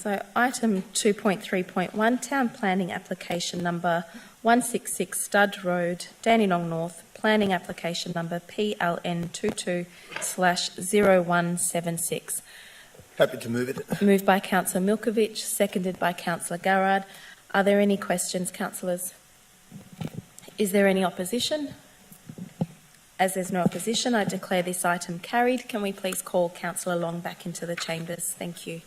So item 2.3.1, Town Planning Application number 166 Stud Road, Dandenong North, Planning Application number PLN22/0176. Happy to move it. Moved by Councillor Milkovich, seconded by Councillor Garrard. Are there any questions, councillors? Is there any opposition? As there's no opposition, I declare this item carried. Can we please call Councillor Long back into the chambers? Thank you.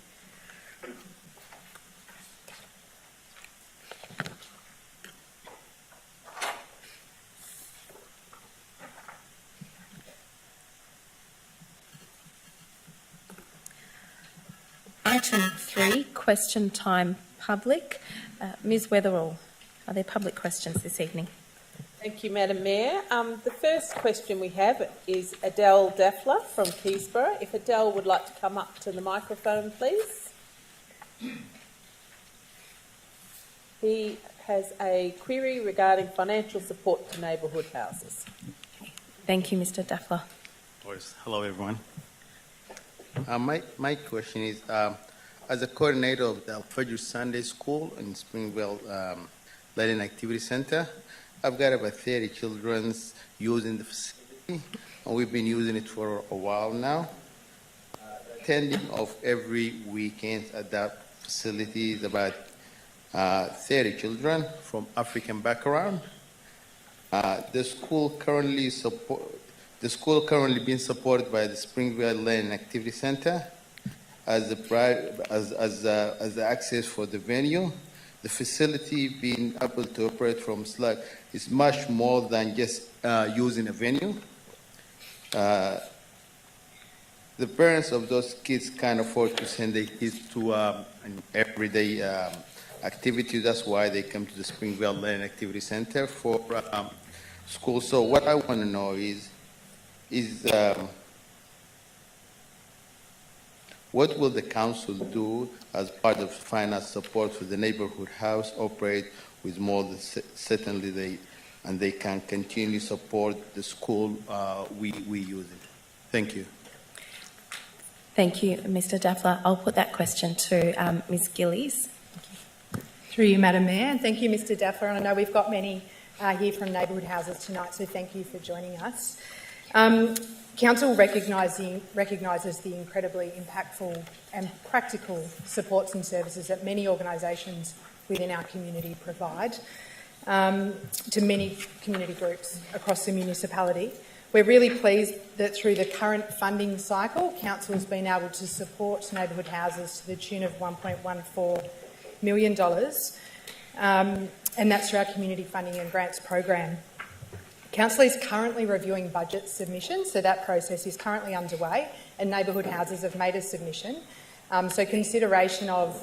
Item 3, question time public. Ms Weatherall, are there public questions this evening? Thank you, Madam Mayor. The first question we have is Adele Daffler from Keysborough. If Adele would like to come up to the microphone, please. He has a query regarding financial support to neighbourhood houses. Thank you, Mr Daffler. Hello, everyone. My question is, as a coordinator of the Al-Fajr Sunday School in Springvale Learning Activity Centre, I've got about 30 children using the facility, and we've been using it for a while now. Attending of every weekend at that facility is about 30 children from African background. The school currently being supported by the Springvale Learning Activity Centre as the access for the venue. The facility being able to operate from SLUG is much more than just using a venue. The parents of those kids can't afford to send their kids to an everyday activity. That's why they come to the Springvale Learning Activity Centre for school. So what I want to know is what will the council do as part of finance support for the neighbourhood house operate with more than certainly they can continue support the school we use it. Thank you. Thank you, Mr Daffler. I'll put that question to Ms Gillies. Through you, Madam Mayor, and thank you, Mr Daffler. And I know we've got many here from neighbourhood houses tonight, so thank you for joining us. Council recognises the incredibly impactful and practical supports and services that many organisations within our community provide to many community groups across the municipality. We're really pleased that through the current funding cycle, Council has been able to support neighbourhood houses to the tune of $1.14 million, and that's through our Community Funding and Grants program. Council is currently reviewing budget submissions, so that process is currently underway, and neighbourhood houses have made a submission. So consideration of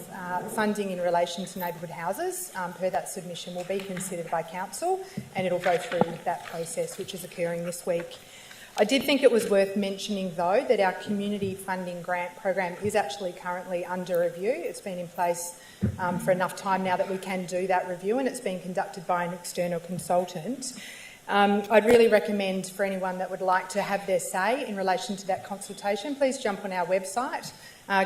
funding in relation to neighbourhood houses per that submission will be considered by Council, and it'll go through that process, which is occurring this week. I did think it was worth mentioning, though, that our Community Funding Grant program is actually currently under review. It's been in place for enough time now that we can do that review, and it's being conducted by an external consultant. I'd really recommend for anyone that would like to have their say in relation to that consultation, please jump on our website,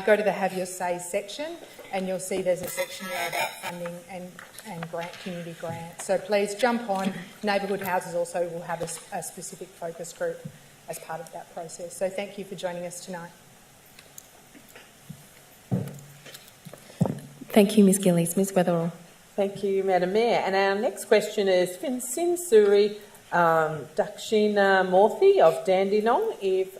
go to the Have Your Say section, and you'll see there's a section there about funding and community grants. So please jump on. Neighbourhood houses also will have a specific focus group as part of that process. So thank you for joining us tonight. Thank you, Ms Gillies. Ms Weatherall. Thank you, Madam Mayor. And our next question is Finsin Suri Dakshina Morthy of Dandenong. If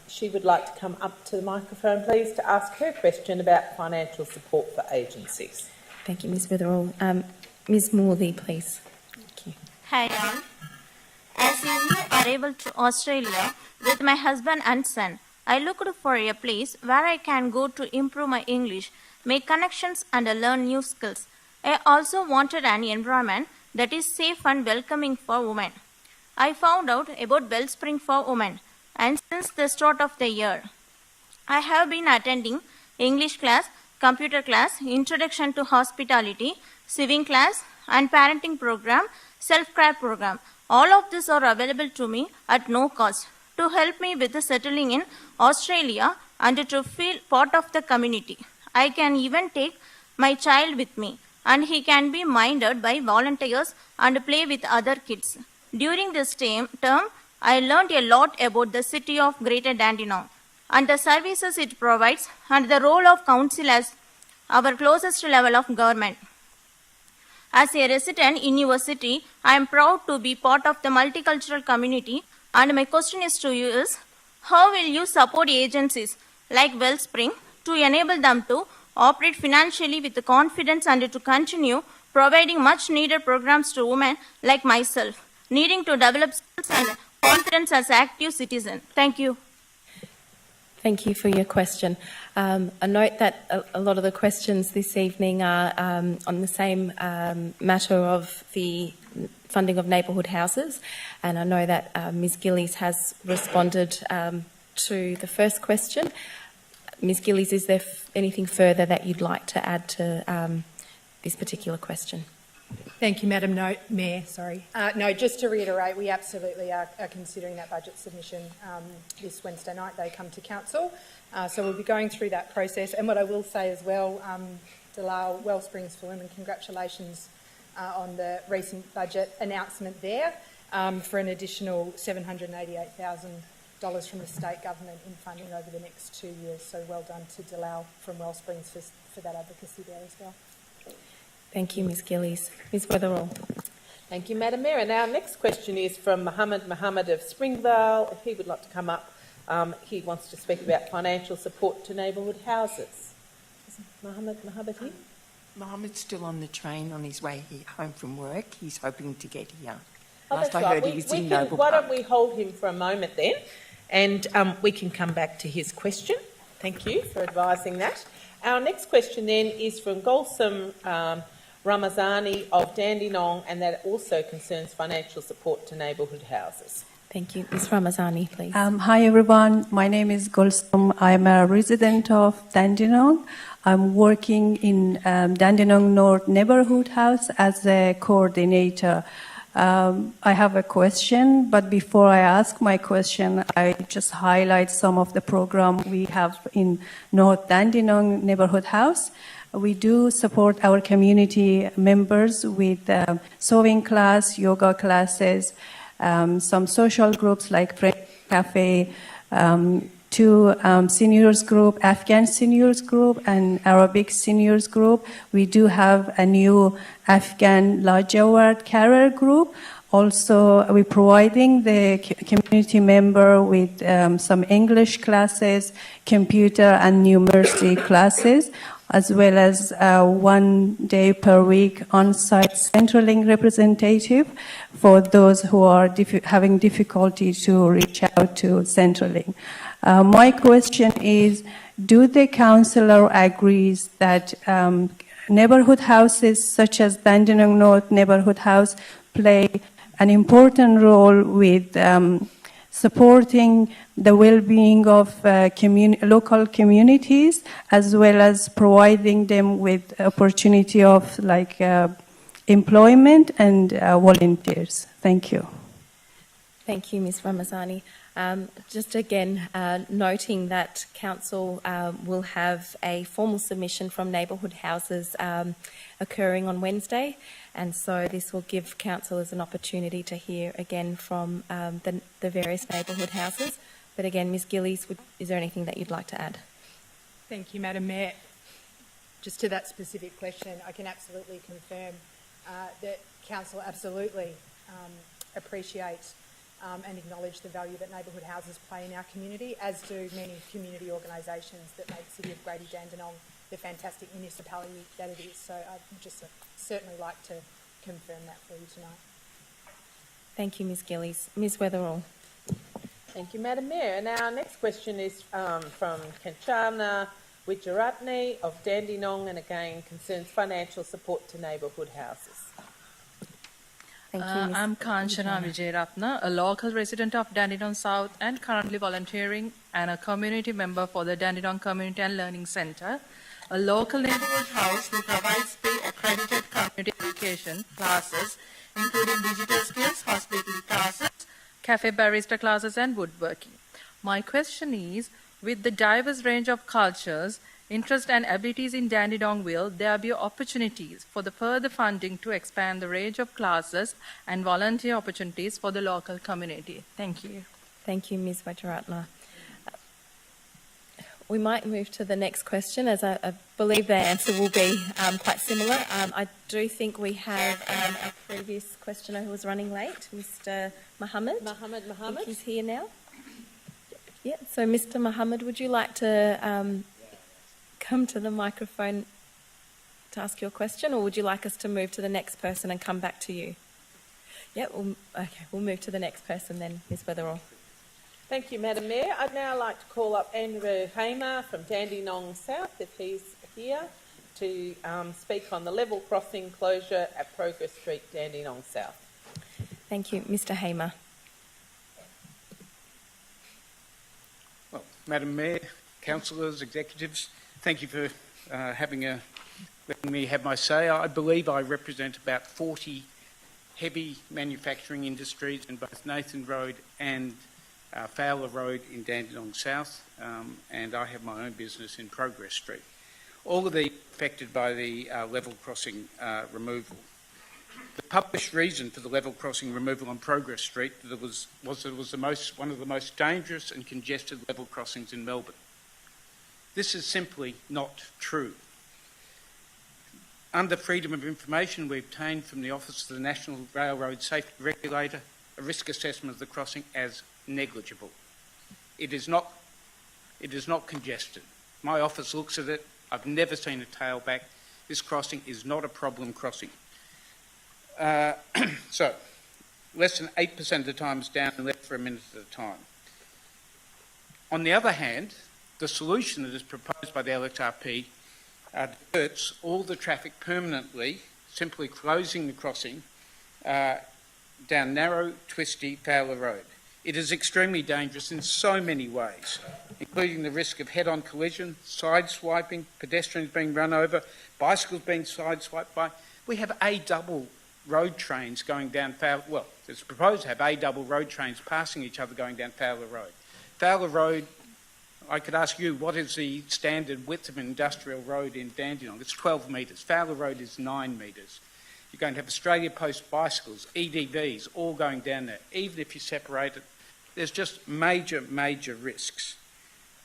she would like to come up to the microphone, please, to ask her question about financial support for agencies. Thank you, Ms Weatherall. Ms Morthy, please. Thank you. Hi all. As a new arrival to Australia with my husband and son, I looked for a place where I can go to improve my English, make connections and learn new skills. I also wanted an environment that is safe and welcoming for women. I found out about Wellspring for Women, and since the start of the year, I have been attending English class, computer class, introduction to hospitality, swimming class, and parenting program, self-care program. All of these are available to me at no cost to help me with settling in Australia and to feel part of the community. I can even take my child with me, and he can be minded by volunteers and play with other kids. During this term, I learned a lot about the city of Greater Dandenong and the services it provides and the role of council as our closest level of government. As a resident in your city, I am proud to be part of the multicultural community, and my question is to you is, how will you support agencies like Wellspring to enable them to operate financially with confidence and to continue providing much needed programs to women like myself, needing to develop skills and confidence as active citizens? Thank you. Thank you for your question. I note that a lot of the questions this evening are on the same matter of the funding of neighbourhood houses, and I know that Ms Gillies has responded to the first question. Ms Gillies, is there anything further that you'd like to add to this particular question? Thank you, Madam Mayor. No, just to reiterate, we absolutely are considering that budget submission this Wednesday night. They come to Council. So we'll be going through that process. And what I will say as well, Dalal, Wellsprings for Women, congratulations on the recent budget announcement there for an additional $788,000 from the state government in funding over the next 2 years. So well done to Dalal from Wellsprings for that advocacy there as well. Thank you, Ms Gillies. Ms Weatherall. Thank you, Madam Mayor. And our next question is from Mohammed of Springvale. If he would like to come up, he wants to speak about financial support to neighbourhood houses. Is Mohammed here? Mohammed's still on the train on his way home from work. He's hoping to get here. Oh, Last that's I right. heard, he was in Noble why Park. don't we hold him for a moment then, and we can come back to his question. Thank you for advising that. Our next question then is from Gulsum Ramazani of Dandenong, and that also concerns financial support to neighbourhood houses. Thank you. Ms Ramazani, please. Hi everyone, my name is Gulsum. I'm a resident of Dandenong. I'm working in Dandenong North Neighbourhood House as a coordinator. I have a question, but before I ask my question, I just highlight some of the program we have in North Dandenong Neighbourhood House. We do support our community members with sewing class, yoga classes, some social groups like Friend Cafe, two seniors group, Afghan seniors group and Arabic seniors group. We do have a new Afghan Lajaward carer group. Also, we're providing the community member with some English classes, computer and numeracy classes, as well as 1 day per week on-site Centrelink representative for those who are having difficulty to reach out to Centrelink. My question is, do the councillor agrees that neighbourhood houses such as Dandenong North Neighbourhood House play an important role with supporting the well-being of local communities, as well as providing them with opportunity of employment and volunteers? Thank you. Thank you, Ms Ramazani. Just again, noting that Council will have a formal submission from neighbourhood houses occurring on Wednesday, and so this will give councillors an opportunity to hear again from the various neighbourhood houses. But again, Ms Gillies, is there anything that you'd like to add? Thank you, Madam Mayor. Just to that specific question, I can absolutely confirm that Council absolutely appreciates and acknowledge the value that neighbourhood houses play in our community, as do many community organisations that make the City of Greater Dandenong the fantastic municipality that it is. So I'd just certainly like to confirm that for you tonight. Thank you, Ms Gillies. Ms Weatherall. Thank you, Madam Mayor. And our next question is from Kanchana Wijaratne of Dandenong, and again concerns financial support to neighbourhood houses. Thank you, Ms. I'm Kanchana Wijaratne, a local resident of Dandenong South and currently volunteering and a community member for the Dandenong Community and Learning Centre, a local neighbourhood house who provides pre-accredited community education classes, including digital skills, hospitality classes, cafe barista classes and woodworking. My question is, with the diverse range of cultures interest and abilities in Dandenong, will there be opportunities for the further funding to expand the range of classes and volunteer opportunities for the local community? Thank you. Thank you, Ms. Vajaratna. We might move to the next question, as I believe the answer will be quite similar. I do think we have a previous questioner who was running late, Mr. Mohammed. Mohammed. I think he's here now. Yeah, so Mr. Mohammed, would you like to come to the microphone to ask your question, or would you like us to move to the next person and come back to you? Yeah, we'll move to the next person then, Ms. Weatherall. Thank you, Madam Mayor. I'd now like to call up Andrew Hamer from Dandenong South, if he's here, to speak on the level crossing closure at Progress Street, Dandenong South. Thank you. Mr. Hamer. Well, Madam Mayor, councillors, executives, thank you for letting me have my say. I believe I represent about 40 heavy manufacturing industries in both Nathan Road and Fowler Road in Dandenong South, and I have my own business in Progress Street. All of these affected by the level crossing removal. The published reason for the level crossing removal on Progress Street was that it was one of the most dangerous and congested level crossings in Melbourne. This is simply not true. Under freedom of information we obtained from the Office of the National Railroad Safety Regulator a risk assessment of the crossing as negligible. It is not congested. My office looks at it. I've never seen a tailback. This crossing is not a problem crossing. So, less than 8% of the time is down and left for a minute at a time. On the other hand, the solution that is proposed by the LXRP diverts all the traffic permanently, simply closing the crossing down narrow, twisty Fowler Road. It is extremely dangerous in so many ways, including the risk of head-on collision, side-swiping, pedestrians being run over, bicycles being side-swiped by. We have A-double road trains going down Fowler... Well, it's proposed to have A-double road trains passing each other going down Fowler Road. Fowler Road, I could ask you, what is the standard width of an industrial road in Dandenong? It's 12 metres. Fowler Road is 9 metres. You're going to have Australia Post bicycles, EDVs, all going down there. Even if you separate it, there's just major, major risks.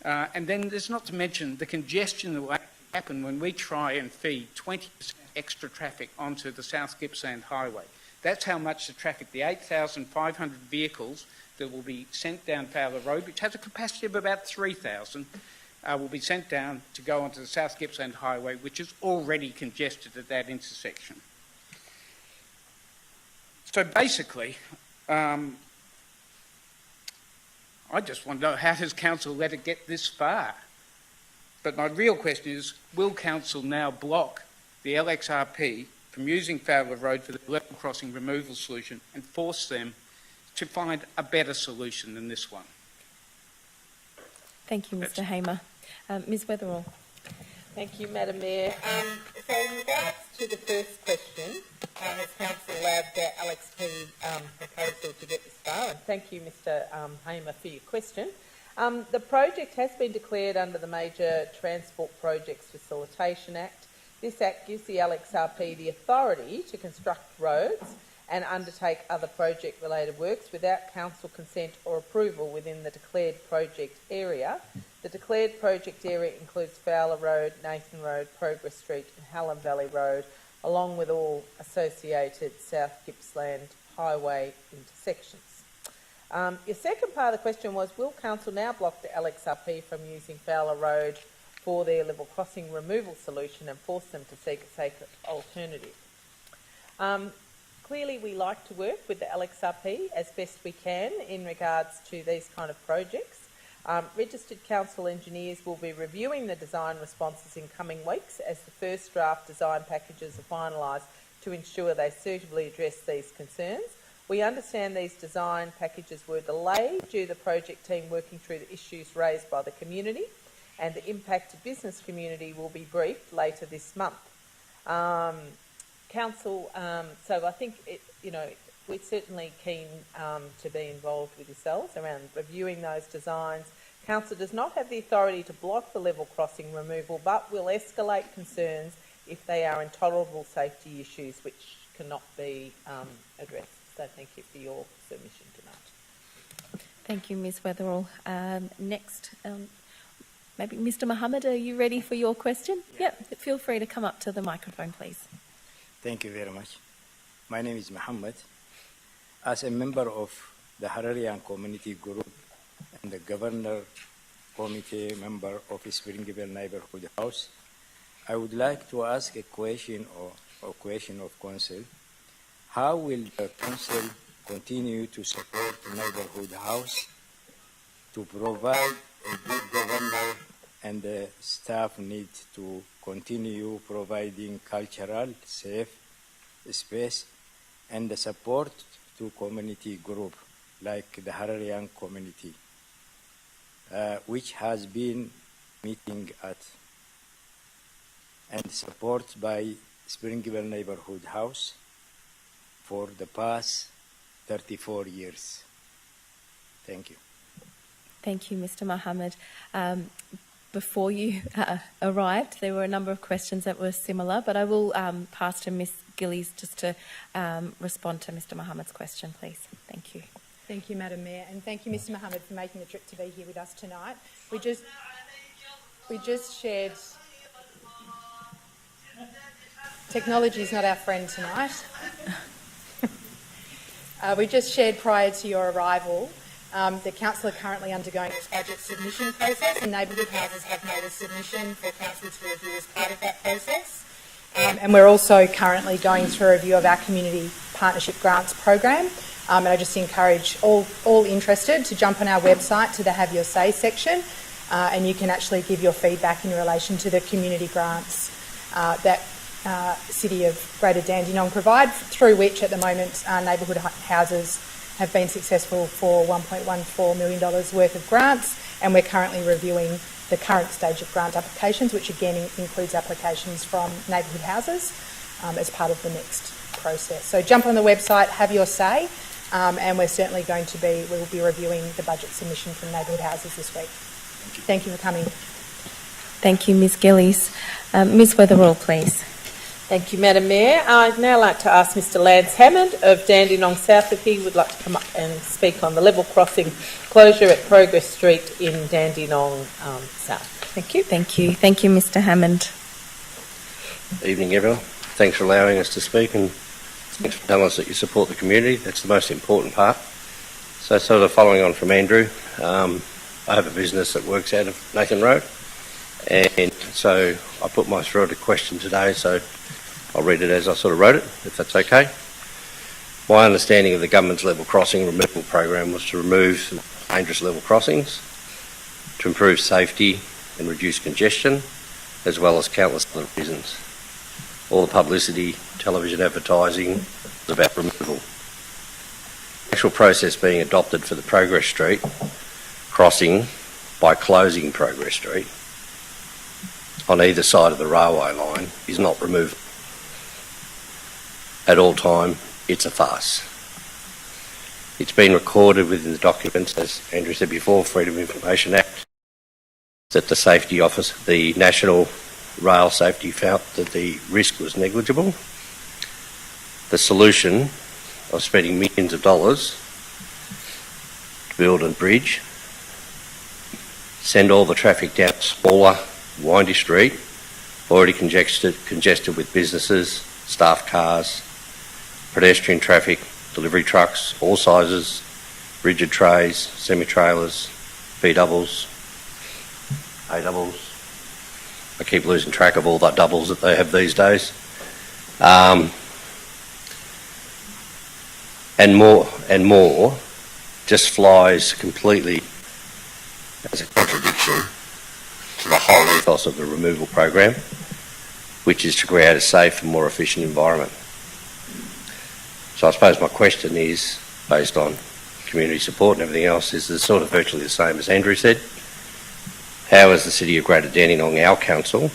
And then there's not to mention the congestion that will happen when we try and feed 20% extra traffic onto the South Gippsland Highway. That's how much the traffic, the 8,500 vehicles that will be sent down Fowler Road, which has a capacity of about 3,000, will be sent down to go onto the South Gippsland Highway, which is already congested at that intersection. So basically, I just want to know, how has Council let it get this far? But my real question is, will Council now block the LXRP from using Fowler Road for the level crossing removal solution and force them to find a better solution than this one? Thank you, Mr. Hamer. Ms. Weatherall. Thank you, Madam Mayor. So in regards to the first question, has Council allowed the LXP proposal to get this far? And thank you, Mr. Hamer, for your question. The project has been declared under the Major Transport Projects Facilitation Act. This Act gives the LXRP the authority to construct roads and undertake other project-related works without council consent or approval within the declared project area. The declared project area includes Fowler Road, Nathan Road, Progress Street and Hallam Valley Road, along with all associated South Gippsland Highway intersections. Your second part of the question was, will council now block the LXRP from using Fowler Road for their level crossing removal solution and force them to seek a safer alternative? Clearly, we like to work with the LXRP as best we can in regards to these kind of projects. Registered council engineers will be reviewing the design responses in coming weeks as the first draft design packages are finalised to ensure they suitably address these concerns. We understand these design packages were delayed due to the project team working through the issues raised by the community, and the impacted business community will be briefed later this month. Council, so I think, we're certainly keen to be involved with yourselves around reviewing those designs, Council does not have the authority to block the level crossing removal, but will escalate concerns if they are intolerable safety issues which cannot be addressed. So thank you for your submission tonight. Thank you, Ms Weatherall. Next, maybe Mr Mohammed, are you ready for your question? Yep, feel free to come up to the microphone, please. Thank you very much. My name is Mohammed. As a member of the Hararian Community Group and the Governor Committee member of Springville Neighborhood House, I would like to ask a question of Council. How will the Council continue to support the Neighborhood House to provide a good governor, and the staff need to continue providing cultural, safe space and the support to community group like the Hararian community, which has been meeting at and supported by Springville Neighborhood House for the past 34 years. Thank you. Thank you, Mr Mohammed. Before you arrived, there were a number of questions that were similar, but I will pass to Ms Gillies just to respond to Mr Mohammed's question, please. Thank you. Thank you, Madam Mayor, and thank you, Mr Mohammed, for making the trip to be here with us tonight. We just shared... Technology is not our friend tonight. We just shared prior to your arrival the Council are currently undergoing its budget submission process, and Neighbourhood Houses have made a submission for Council to review as part of that process. And we're also currently going through a review of our Community Partnership Grants program. And I just encourage all interested to jump on our website to the Have Your Say section, and you can actually give your feedback in relation to the community grants that City of Greater Dandenong provide, through which at the moment Neighbourhood Houses have been successful for $1.14 million worth of grants, and we're currently reviewing the current stage of grant applications, which again includes applications from Neighbourhood Houses as part of the next process. So jump on the website, have your say, and we're certainly we'll be reviewing the budget submission from Neighbourhood Houses this week. Thank you for coming. Thank you, Ms Gillies. Ms Weatherall, please. Thank you, Madam Mayor. I'd now like to ask Mr Lance Hammond of Dandenong South if he would like to come up and speak on the level crossing closure at Progress Street in Dandenong South. Thank you. Thank you. Thank you, Mr Hammond. Evening, everyone. Thanks for allowing us to speak, and thanks for telling us that you support the community. That's the most important part. So sort of following on from Andrew, I have a business that works out of Nathan Road, and so I put my through a question today, so I'll read it as I sort of wrote it, if that's okay. My understanding of the government's level crossing removal program was to remove dangerous level crossings, to improve safety and reduce congestion, as well as countless other reasons. All the publicity, television advertising was about removal. The actual process being adopted for the Progress Street crossing by closing Progress Street on either side of the railway line is not removable. At all time, it's a farce. It's been recorded within the documents, as Andrew said before, Freedom of Information Act, that the Safety Office, the National Rail Safety, felt that the risk was negligible. The solution of spending millions of dollars to build a bridge, send all the traffic down smaller, windy street, already congested with businesses, staff cars, pedestrian traffic, delivery trucks, all sizes, rigid trays, semi-trailers, B-doubles, A-doubles. I keep losing track of all the doubles that they have these days. And more just flies completely as a contradiction to the whole ethos of the removal program, which is to create a safe and more efficient environment. So I suppose my question is, based on community support and everything else, is sort of virtually the same as Andrew said. How has the City of Greater Dandenong, our council,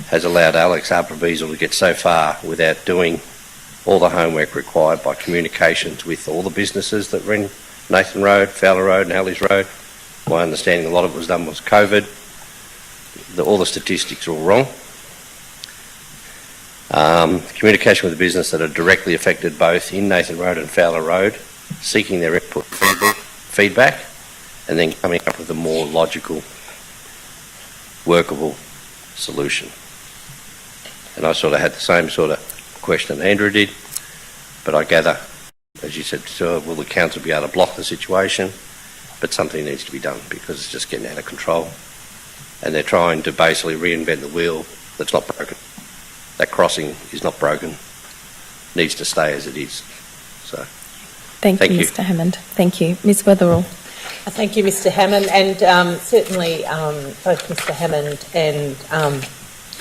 has allowed Alex Arpabeasel to get so far without doing all the homework required by communications with all the businesses that were in Nathan Road, Fowler Road and Hallies Road, My understanding, a lot of it was done was COVID. All the statistics are all wrong. Communication with the business that are directly affected both in Nathan Road and Fowler Road, seeking their input, feedback, and then coming up with a more logical, workable solution. And I sort of had the same sort of question Andrew did, but I gather, as you said, will the council be able to block the situation? But something needs to be done because it's just getting out of control. And they're trying to basically reinvent the wheel that's not broken. That crossing is not broken, needs to stay as it is. So, Thank you, Mr Hammond. Thank you. Ms Weatherall. Thank you, Mr Hammond, and certainly both Mr Hammond and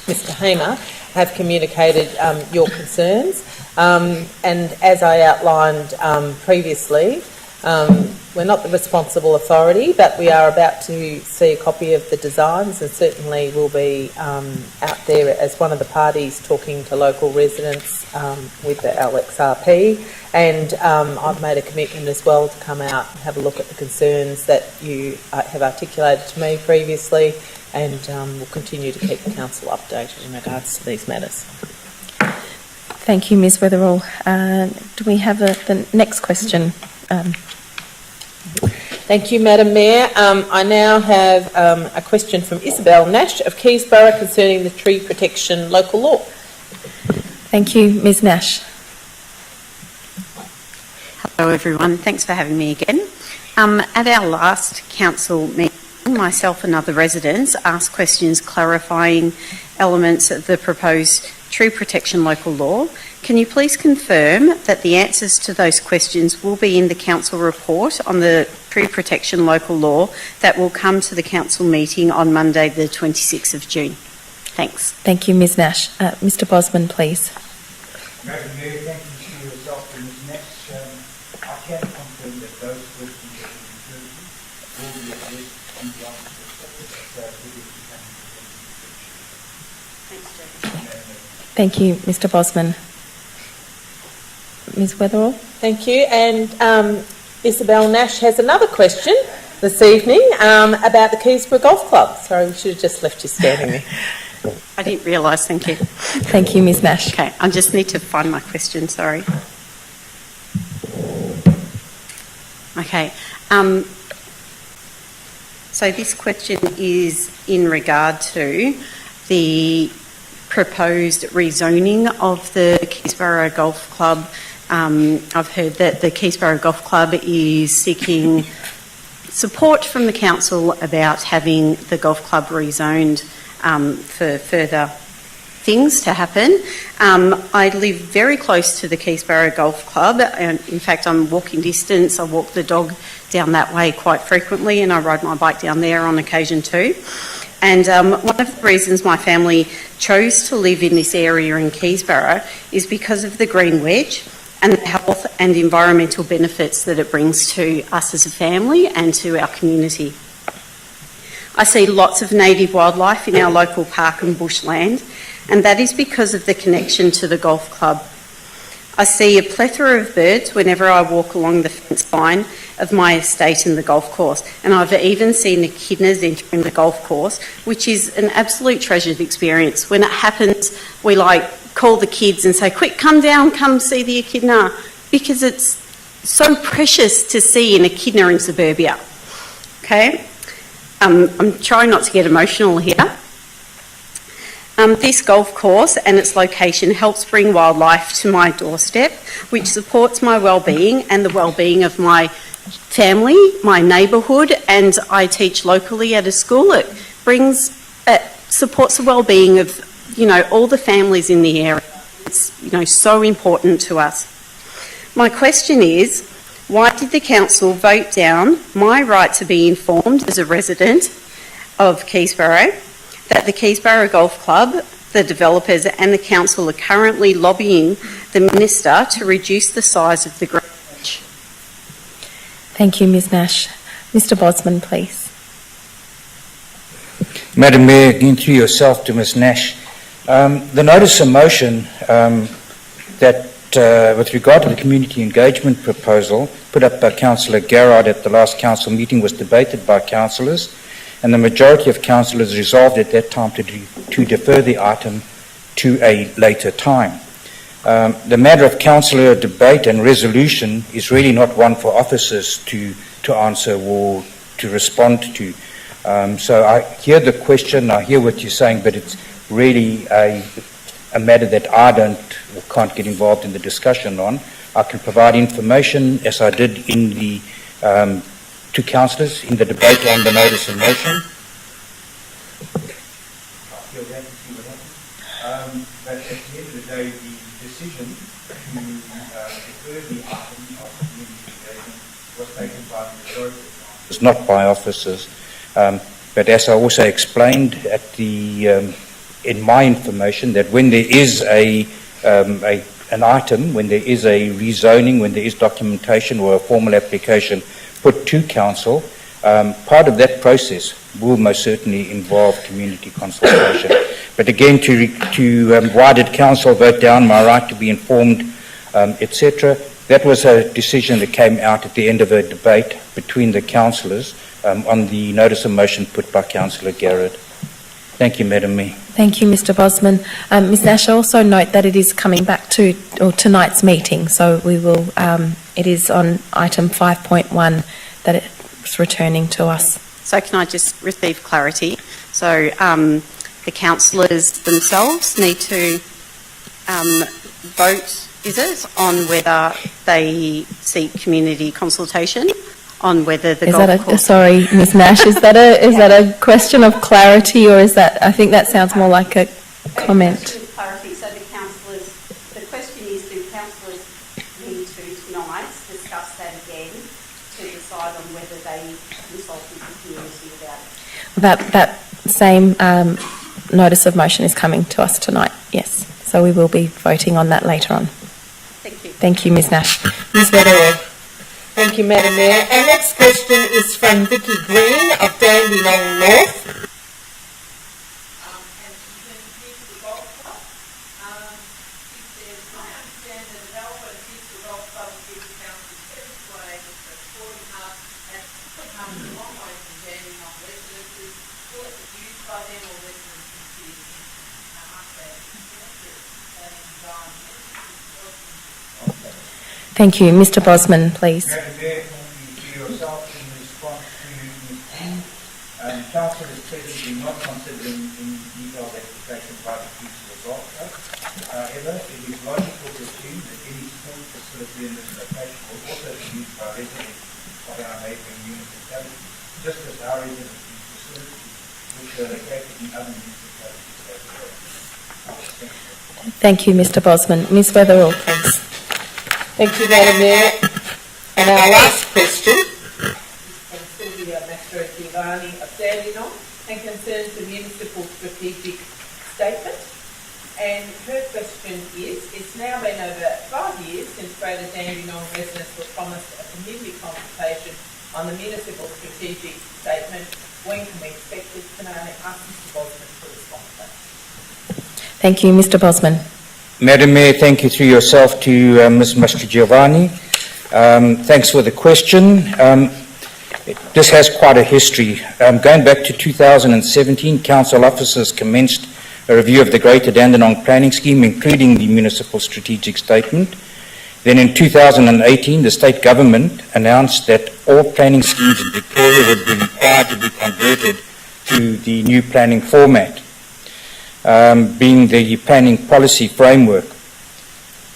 Mr Hamer have communicated your concerns, and as I outlined previously, we're not the responsible authority, but we are about to see a copy of the designs and certainly will be out there as one of the parties talking to local residents with the LXRP. And I've made a commitment as well to come out and have a look at the concerns that you have articulated to me previously, and we'll continue to keep the council updated in regards to these matters. Thank you, Ms Weatherall. Do we have the next question? Thank you, Madam Mayor. I now have a question from Isabel Nash of Keysborough concerning the tree protection local law. Thank you, Ms Nash. Hello everyone, thanks for having me again. At our last council meeting, myself and other residents asked questions clarifying elements of the proposed tree protection local law. Can you please confirm that the answers to those questions will be in the council report on the tree protection local law that will come to the council meeting on Monday the 26th of June? Thanks. Thank you, Ms Nash. Mr Bosman, please. Madam Mayor, thank you to yourself and Ms Nash. I can confirm that those questions that you referred to will be addressed in the answers that will be Thank you, Mr Bosman. Ms Weatherall. Thank you. And Isabel Nash has another question this evening about the Keysborough Golf Club. Sorry, we should have just left you standing there. I didn't realise, thank you. Thank you, Ms Nash. Okay, I just need to find my question, sorry. Okay, so this question is in regard to the proposed rezoning of the Keysborough Golf Club. I've heard that the Keysborough Golf Club is seeking support from the council about having the golf club rezoned for further things to happen. I live very close to the Keysborough Golf Club, and in fact I'm walking distance. I walk the dog down that way quite frequently, and I ride my bike down there on occasion too. And one of the reasons my family chose to live in this area in Keysborough is because of the green wedge and the health and environmental benefits that it brings to us as a family and to our community. I see lots of native wildlife in our local park and bushland, and that is because of the connection to the golf club. I see a plethora of birds whenever I walk along the fence line of my estate in the golf course, and I've even seen echidnas entering the golf course, which is an absolute treasured experience. When it happens, we call the kids and say, quick, come down, come see the echidna, because it's so precious to see an echidna in suburbia. Okay? I'm trying not to get emotional here. This golf course and its location helps bring wildlife to my doorstep, which supports my well-being and the well-being of my family, my neighbourhood, and I teach locally at a school. It supports the well-being of, all the families in the area. It's, so important to us. My question is, why did the council vote down my right to be informed as a resident of Keysborough that the Keysborough Golf Club, the developers and the council are currently lobbying the minister to reduce the size of the green wedge? Thank you, Ms Nash. Mr Bosman, please. Madam Mayor, again through yourself to Ms Nash. The notice of motion that with regard to the community engagement proposal put up by Councillor Garrard at the last council meeting was debated by councillors, and the majority of councillors resolved at that time to defer the item to a later time. The matter of councillor debate and resolution is really not one for officers to answer or to respond to. So I hear the question, I hear what you're saying, but it's really a matter that I don't or can't get involved in the discussion on. I can provide information, as I did in the to councillors in the debate on the notice of motion. But at the end of the day, the decision to defer the item of community engagement was taken by the majority of councillors, not by officers. But as I also explained at the in my information, that when there is an item, when there is a rezoning, when there is documentation or a formal application put to council, part of that process will most certainly involve community consultation. But again, why did council vote down my right to be informed, etc.? That was a decision that came out at the end of a debate between the councillors on the notice of motion put by Councillor Garrard. Thank you, Madam Mayor. Thank you, Mr Bosman. Ms Nash, also note that it is coming back to tonight's meeting, so we will. It is on item 5.1 that it's returning to us. So can I just receive clarity? So the councillors themselves need to vote, is it, on whether they seek community consultation, on whether the golf course... Sorry, Ms Nash, is that a question of clarity, or is that, I think that sounds more like a comment. Clarity. So the councillors, the question is, do councillors need to tonight discuss that again to decide on whether they consulted the community about it? That same notice of motion is coming to us tonight, yes. So we will be voting on that later on. Thank you. Thank you, Ms Nash. Ms Weatherall. Thank you, Madam Mayor. Our next question is from Vicky Green of Dandenong North. Thank you. Mr Bosman, please. Madam Mayor, thank you for yourself in response to Ms. King. Council is presently not considering any detailed application by the Chiefs of the Golf Club. However, it is logical to assume that any sport facility in this location will also be used by residents of our neighbouring municipalities, just as our residents use facilities which are located in other municipalities as well. Thank you, Mr Bosman. Ms Weatherall, please. Thank you, Madam Mayor. And our last question is from Sylvia Mastrogiovanni of Dandenong and concerns the municipal strategic statement. And her question is, it's now been over 5 years since Greater Dandenong residents were promised a community consultation on the municipal strategic statement. When can we expect this? Can I ask Mr Bosman to respond to that? Thank you, Mr Bosman. Madam Mayor, thank you through yourself to Ms Mastrogiovanni. Thanks for the question. This has quite a history. Going back to 2017, council officers commenced a review of the Greater Dandenong Planning Scheme, including the Municipal Strategic Statement. Then in 2018, the state government announced that all planning schemes in Victoria would be required to be converted to the new planning format. Being the planning policy framework.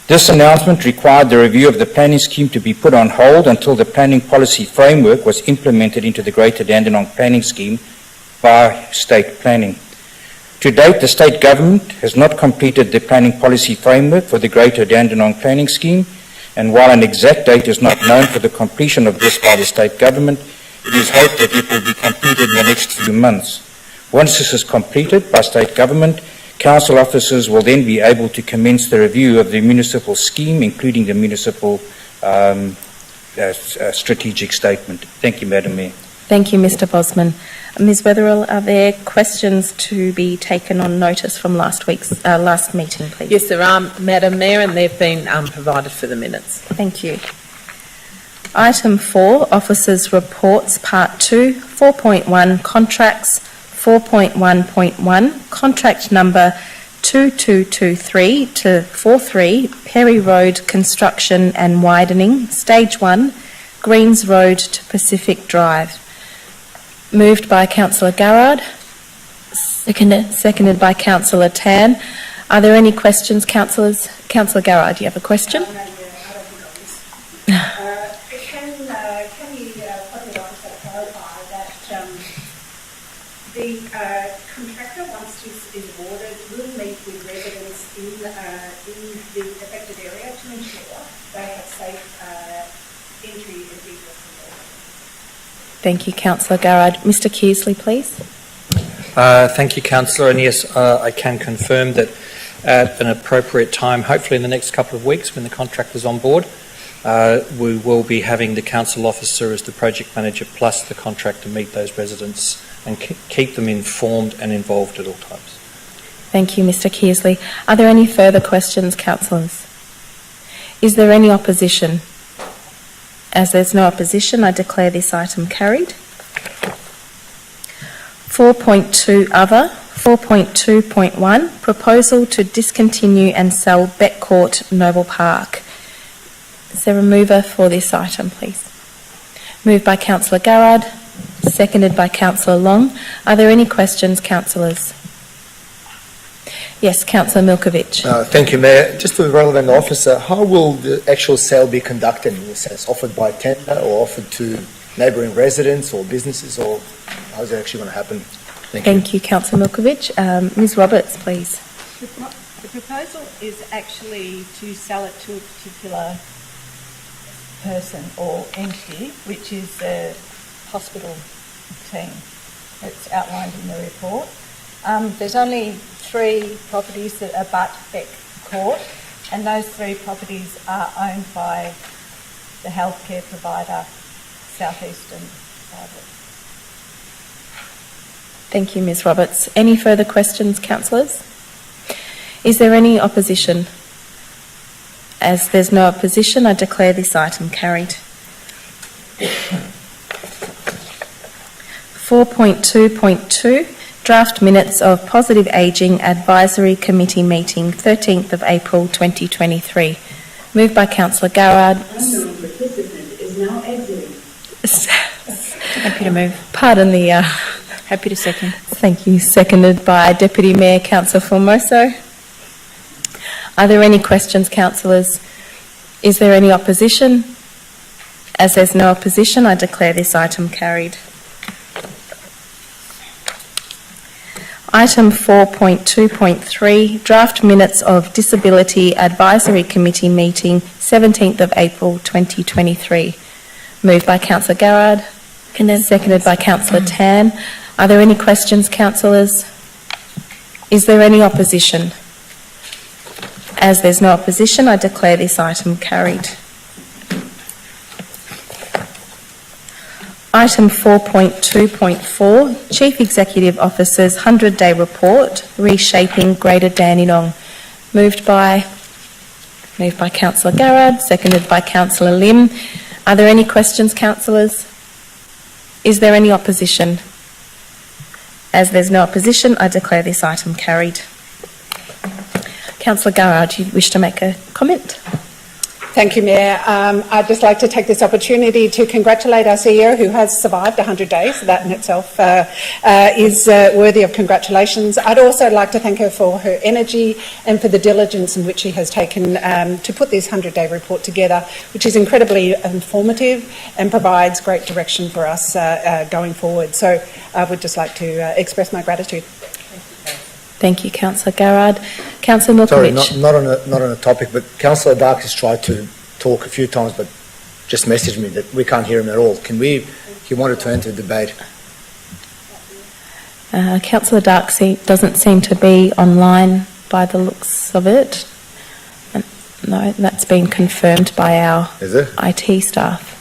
This announcement required the review of the planning scheme to be put on hold until the planning policy framework was implemented into the Greater Dandenong Planning Scheme by state planning. To date, the state government has not completed the planning policy framework for the Greater Dandenong Planning Scheme, and while an exact date is not known for the completion of this by the state government, it is hoped that it will be completed in the next few months. Once this is completed by state government, council officers will then be able to commence the review of the municipal scheme, including the municipal strategic statement. Thank you, Madam Mayor. Thank you, Mr Bosman. Ms Weatherall, are there questions to be taken on notice from last meeting, please? Yes, there are, Madam Mayor, and they've been provided for the minutes. Thank you. Item 4, Officers' Reports, Part 2, 4.1, Contracts, 4.1.1, Contract Number 2223 to 43, Perry Road Construction and Widening, Stage 1, Greens Road to Pacific Drive. Moved by Councillor Garrard, seconded by Councillor Tan. Are there any questions, councillors? Councillor Garrard, do you have a question? Can you clarify that the contractor, once this is awarded, will meet with residents in the affected area to ensure they have safe entry and egress? Thank you, Councillor Garrard. Mr Kearsley, please. Thank you, Councillor. And yes, I can confirm that at an appropriate time, hopefully in the next couple of weeks when the contractor's on board, we will be having the council officer as the project manager plus the contractor meet those residents and keep them informed and involved at all times. Thank you, Mr Kearsley. Are there any further questions, councillors? Is there any opposition? As there's no opposition, I declare this item carried. 4.2 Other. 4.2.1 Proposal to discontinue and sell Beckcourt Noble Park. Is there a mover for this item, please? Moved by Councillor Garrard, seconded by Councillor Long. Are there any questions, councillors? Yes, Councillor Milkovich. Thank you, Mayor. Just to the relevant officer, how will the actual sale be conducted in a sense? Offered by tender or offered to neighbouring residents or businesses, or how's it actually going to happen? Thank you, Councillor Milkovich. Ms Roberts, please. The proposal is actually to sell it to a particular person or entity, which is the hospital team. It's outlined in the report. There's only 3 properties that abut Beck Court, and those 3 properties are owned by the healthcare provider Southeastern Private. Thank you, Ms Roberts. Any further questions, councillors? Is there any opposition? As there's no opposition, I declare this item carried. 4.2.2 Draft Minutes of Positive Ageing Advisory Committee Meeting, 13th of April 2023. Moved by Councillor Garrard. Unknown participant is now exiting. Happy to move. Pardon the... Happy to second. Thank you. Seconded by Deputy Mayor Councillor Formoso. Are there any questions, councillors? Is there any opposition? As there's no opposition, I declare this item carried. Item 4.2.3, Draft Minutes of Disability Advisory Committee Meeting, 17th of April 2023. Moved by Councillor Garrard, seconded by Councillor Tan. Are there any questions, councillors? Is there any opposition? As there's no opposition, I declare this item carried. Item 4.2.4, Chief Executive Officer's 100-day report, reshaping Greater Dandenong. Moved by Councillor Garrard, seconded by Councillor Lim. Are there any questions, councillors? Is there any opposition? As there's no opposition, I declare this item carried. Councillor Garrard, do you wish to make a comment? Thank you, Mayor. I'd just like to take this opportunity to congratulate our CEO, who has survived 100 days. That in itself is worthy of congratulations. I'd also like to thank her for her energy and for the diligence in which she has taken to put this 100-day report together, which is incredibly informative and provides great direction for us going forward. So I would just like to express my gratitude. Thank you, Councillor Garrard. Councillor Milkovich. Sorry, not on a topic, but Councillor Dark has tried to talk a few times, but just messaged me that we can't hear him at all. He wanted to enter the debate. Councillor Dark doesn't seem to be online by the looks of it. No, that's been confirmed by our IT staff.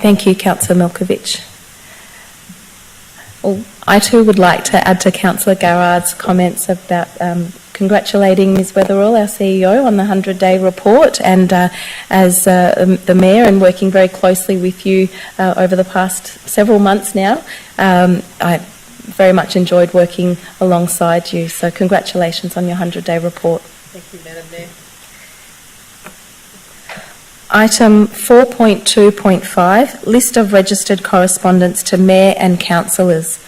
Thank you, Councillor Milkovich. Well, I too would like to add to Councillor Garrard's comments about congratulating Ms Weatherall, our CEO, on the 100-day report, and as the Mayor, and working very closely with you over the past several months now, I very much enjoyed working alongside you. So congratulations on your 100-day report. Thank you, Madam Mayor. Item 4.2.5, list of registered correspondence to Mayor and Councillors.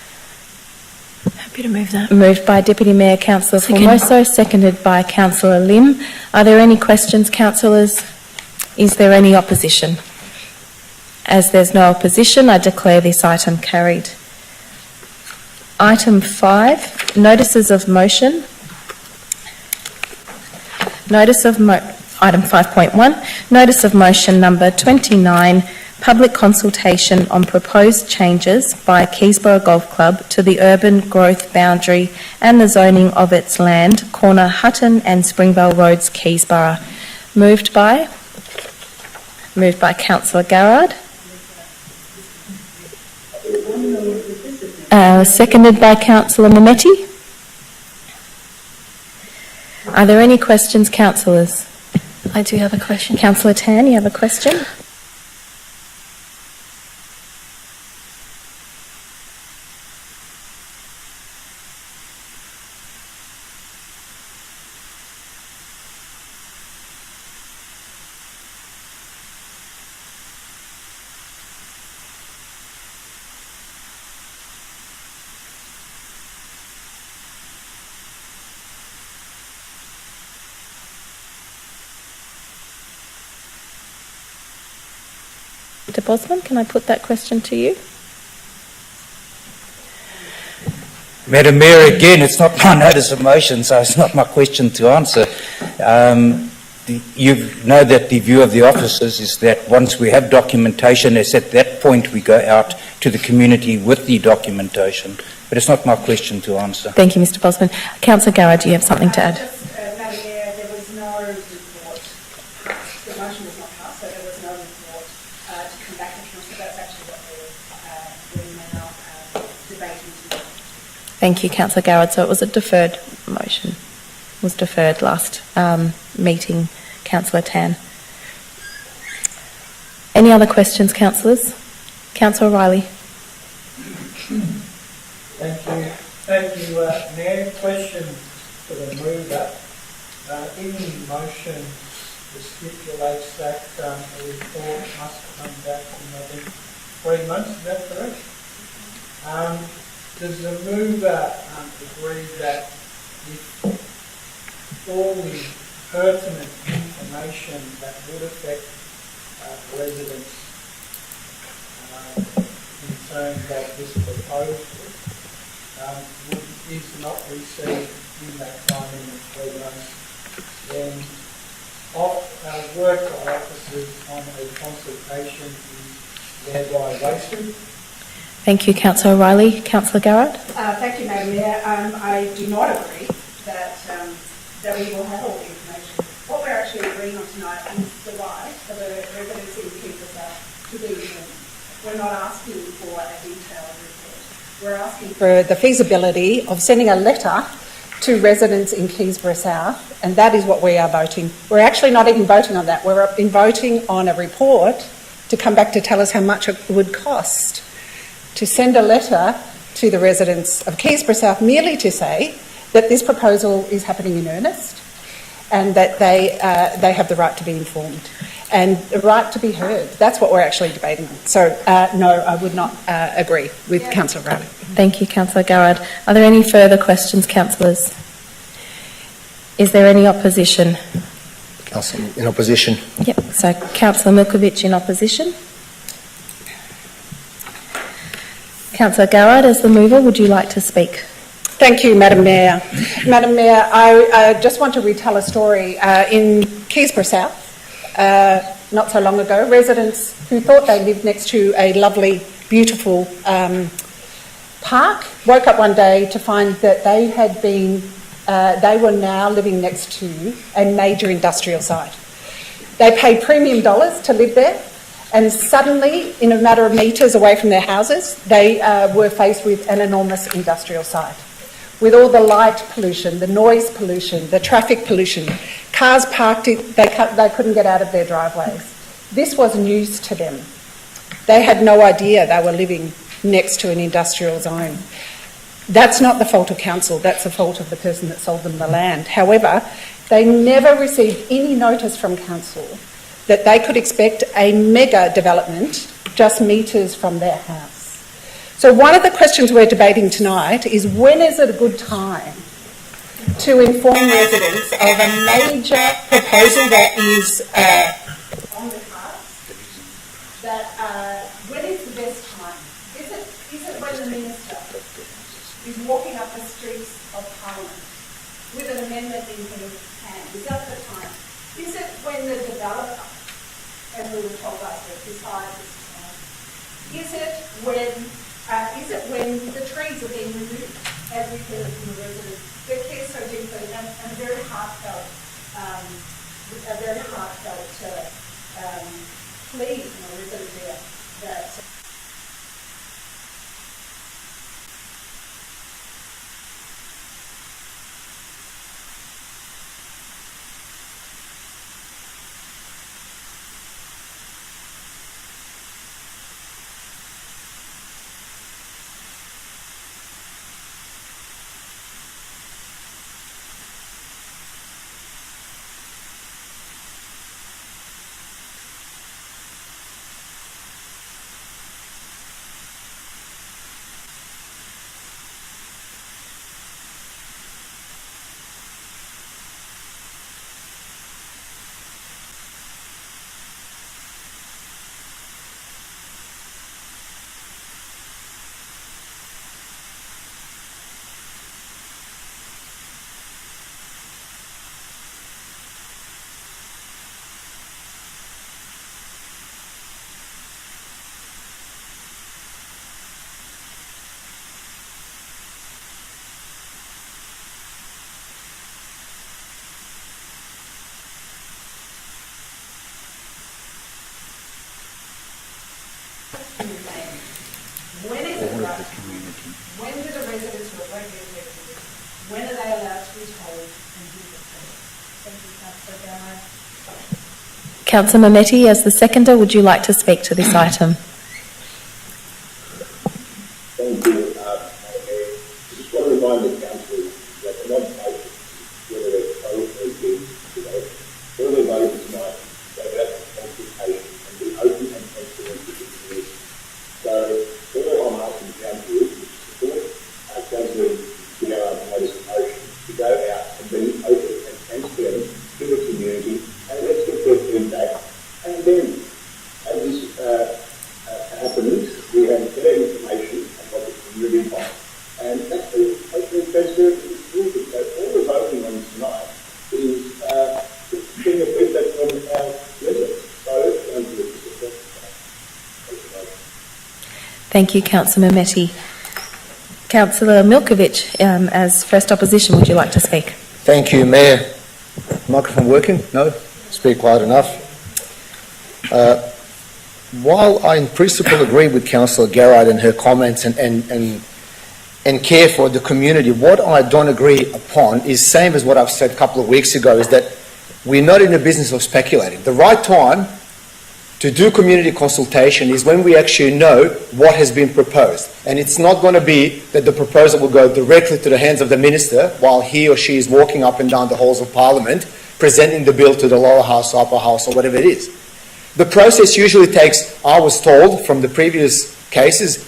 Happy to move that. Moved by Deputy Mayor Councillor Formoso, seconded by Councillor Lim. Are there any questions, councillors? Is there any opposition? As there's no opposition, I declare this item carried. Item 5, notices of motion. Item 5.1, notice of motion number 29, public consultation on proposed changes by Keysborough Golf Club to the urban growth boundary and the zoning of its land, corner Hutton and Springvale Roads, Keysborough. Moved by Councillor Garrard. Seconded by Councillor Mometti. Are there any questions, councillors? I do have a question. Councillor Tan, you have a question? Mr. Bosman, can I put that question to you? Madam Mayor, again, it's not my notice of motion, so it's not my question to answer. You know that the view of the officers is that once we have documentation, it's at that point we go out to the community with the documentation. But it's not my question to answer. Thank you, Mr. Bosman. Councillor Garrard, do you have something to add? Madam Mayor, there was no report. The motion was not passed, so there was no report to come back to council. That's actually what we're now debating today. Thank you, Councillor Garrard. So it was a deferred motion. It was deferred last meeting, Councillor Tan. Any other questions, councillors? Councillor O'Reilly. Thank you, Mayor. Question for the mover. In the motion, it stipulates that a report must come back in, I think, 3 months. Is that correct? Does the mover agree that if all the pertinent information that would affect residents in terms of this proposal is not received in that time in the 3 months, then work by officers on a consultation is thereby wasted? Thank you, Councillor O'Reilly. Councillor Garrard. Thank you, Madam Mayor. I do not agree that we will have all the information. What we're actually agreeing on tonight is the right for the residents in Keysborough to be informed. We're not asking for a detailed report. We're asking for the feasibility of sending a letter to residents in Keysborough South, and that is what we are voting. We're actually not even voting on that. We're voting on a report to come back to tell us how much it would cost to send a letter to the residents of Keysborough South merely to say that this proposal is happening in earnest and that they have the right to be informed and the right to be heard. That's what we're actually debating on. So, no, I would not agree with Councillor O'Reilly. Thank you, Councillor Garrard. Are there any further questions, councillors? Is there any opposition? Councillor in opposition. Yep, so Councillor Milkovich in opposition. Councillor Garrard, as the mover, would you like to speak? Thank you, Madam Mayor. Madam Mayor, I just want to retell a story. In Keysborough South, not so long ago, residents who thought they lived next to a lovely, beautiful park woke up one day to find that they were now living next to a major industrial site. They paid premium dollars to live there, And suddenly, in a matter of metres away from their houses, they were faced with an enormous industrial site. With all the light pollution, the noise pollution, the traffic pollution, cars parked, they couldn't get out of their driveways. This was news to them. They had no idea they were living next to an industrial zone. That's not the fault of council, that's the fault of the person that sold them the land. However, they never received any notice from council that they could expect a mega development just metres from their house. So one of the questions we're debating tonight is, when is it a good time to inform residents of a major proposal that is on the cards? When is the best time? Is it when the minister is walking up the streets of Parliament with an amendment in his hand? Is that the time? Is it when the developer, as we were told last week, decides it's time? Is it when the trees are being removed, as we heard from the residents, that care so deeply, and a very heartfelt plea from a resident there that when is it right? When do the residents reflect their expectations? When are they allowed to be told and do the thing? Thank you, Councillor Garrard. Councillor Mometti, as the seconder, would you like to speak to this item? Thank you. I just want to remind the council that they're not voting whether they're opposed or against today. All their votes tonight go out to consultation and be open and transparent with the community. So all I'm asking the council is to support Councillor Garrard's motion to go out and be open and transparent to the community, and let's get their feedback. And then, as this happens, we have better information on what the community wants. And that's the transparent to the community. So all we're voting on tonight is getting a feedback from our residents. So don't do it. Thank you, Councillor Mometti. Councillor Milkovich, as first opposition, would you like to speak? Thank you, Mayor. Microphone working? No? Speak loud enough. While I in principle agree with Councillor Garrard and her comments and care for the community, what I don't agree upon is same as what I've said a couple of weeks ago, is that we're not in the business of speculating. The right time to do community consultation is when we actually know what has been proposed. And it's not going to be that the proposal will go directly to the hands of the minister while he or she is walking up and down the halls of Parliament presenting the bill to the lower house, upper house, or whatever it is. The process usually takes, I was told from the previous cases,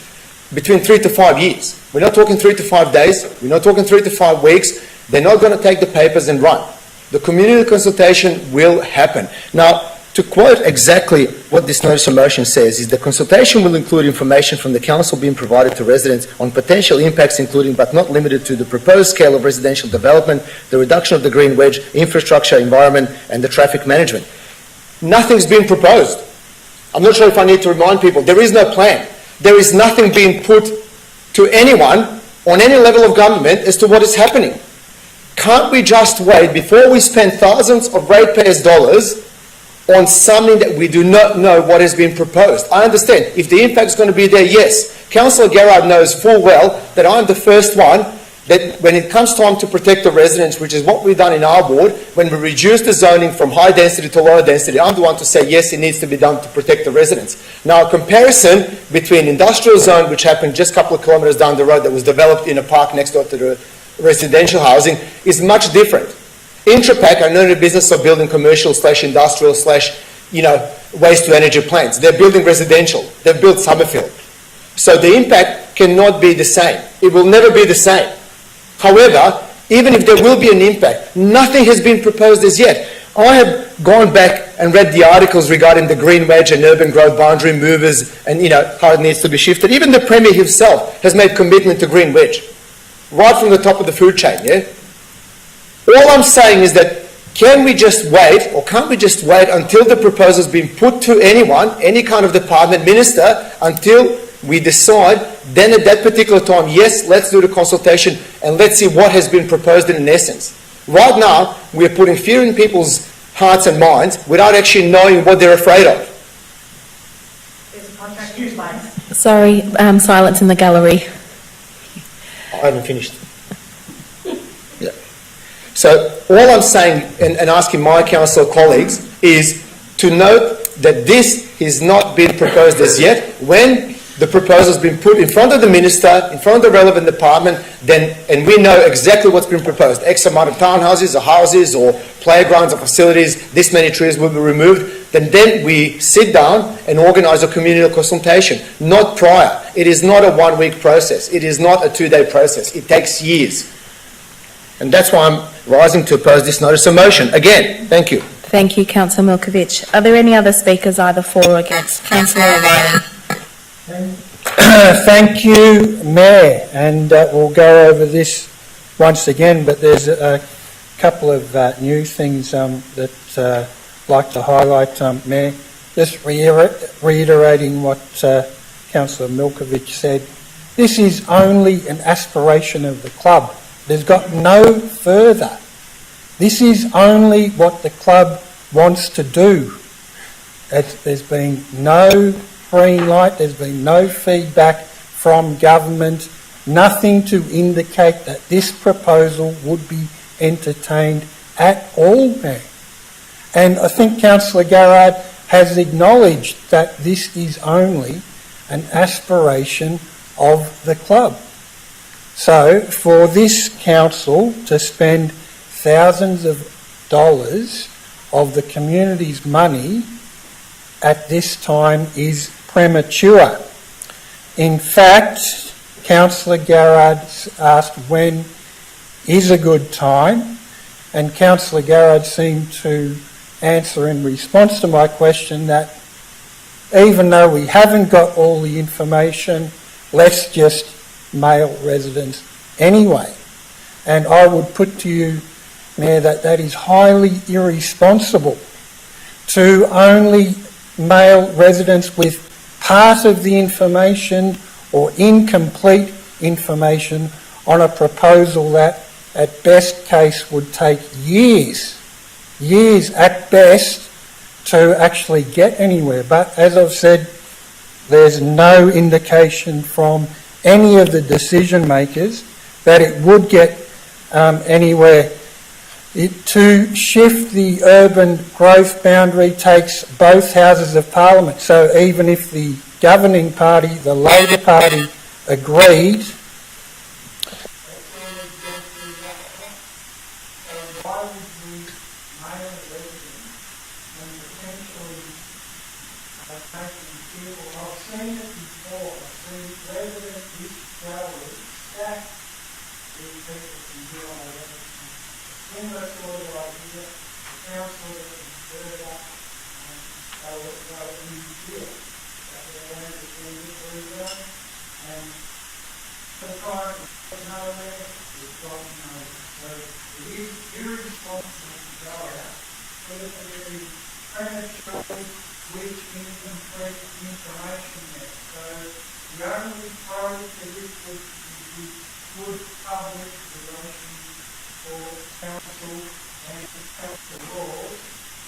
between 3 to 5 years. We're not talking 3 to 5 days. We're not talking 3 to 5 weeks. They're not going to take the papers and run. The community consultation will happen. Now, to quote exactly what this notice of motion says, is the consultation will include information from the council being provided to residents on potential impacts, including but not limited to the proposed scale of residential development, the reduction of the green wedge, infrastructure, environment, and the traffic management. Nothing's been proposed. I'm not sure if I need to remind people. There is no plan. There is nothing being put to anyone on any level of government as to what is happening. Can't we just wait before we spend thousands of ratepayers' dollars on something that we do not know what has been proposed. I understand. If the impact is going to be there, yes. Councillor Garrard knows full well that I'm the first one that when it comes time to protect the residents, which is what we've done in our ward, when we reduce the zoning from high density to lower density, I'm the one to say yes, it needs to be done to protect the residents. Now, a comparison between industrial zone, which happened just a couple of kilometres down the road that was developed in a park next door to the residential housing, is much different. Intrapac are not in the business of building commercial / industrial / waste to energy plants. They're building residential. They've built Summerfield. So the impact cannot be the same. It will never be the same. However, even if there will be an impact, nothing has been proposed as yet. I have gone back and read the articles regarding the green wedge and urban growth boundary movers and how it needs to be shifted. Even the Premier himself has made commitment to green wedge, right from the top of the food chain, yeah? All I'm saying is that can we just wait, or can't we just wait until the proposal's been put to anyone, any kind of department, minister, until we decide, then at that particular time, yes, let's do the consultation and let's see what has been proposed in essence. Right now, we are putting fear in people's hearts and minds without actually knowing what they're afraid of. Sorry, silence in the gallery. I haven't finished. Yeah. So all I'm saying and asking my council colleagues is to note that this has not been proposed as yet. When the proposal has been put in front of the minister, in front of the relevant department, and we know exactly what's been proposed. X amount of townhouses or houses or playgrounds or facilities, this many trees will be removed, then we sit down and organise a communal consultation, not prior. It is not a one-week process. It is not a two-day process. It takes years. And that's why I'm rising to oppose this notice of motion. Again, thank you. Thank you, Councillor Milkovich. Are there any other speakers either for or against? Councillor O'Reilly. Thank you, Mayor, and we'll go over this once again, but there's a couple of new things that I'd like to highlight, Mayor. Just reiterating what Councillor Milkovich said, this is only an aspiration of the club. There's got no further. This is only what the club wants to do. There's been no green light, there's been no feedback from government, nothing to indicate that this proposal would be entertained at all, Mayor. And I think Councillor Garrard has acknowledged that this is only an aspiration of the club. So for this council to spend thousands of dollars of the community's money at this time is premature. In fact, Councillor Garrard asked when is a good time, and Councillor Garrard seemed to answer in response to my question that even though we haven't got all the information, let's just mail residents anyway. And I would put to you, Mayor, that is highly irresponsible to only mail residents with part of the information or incomplete information on a proposal that at best case would take years at best to actually get anywhere. But as I've said, there's no indication from any of the decision makers that it would get anywhere. To shift the urban growth boundary takes both houses of parliament. So even if the governing party, the Labor Party, agreed,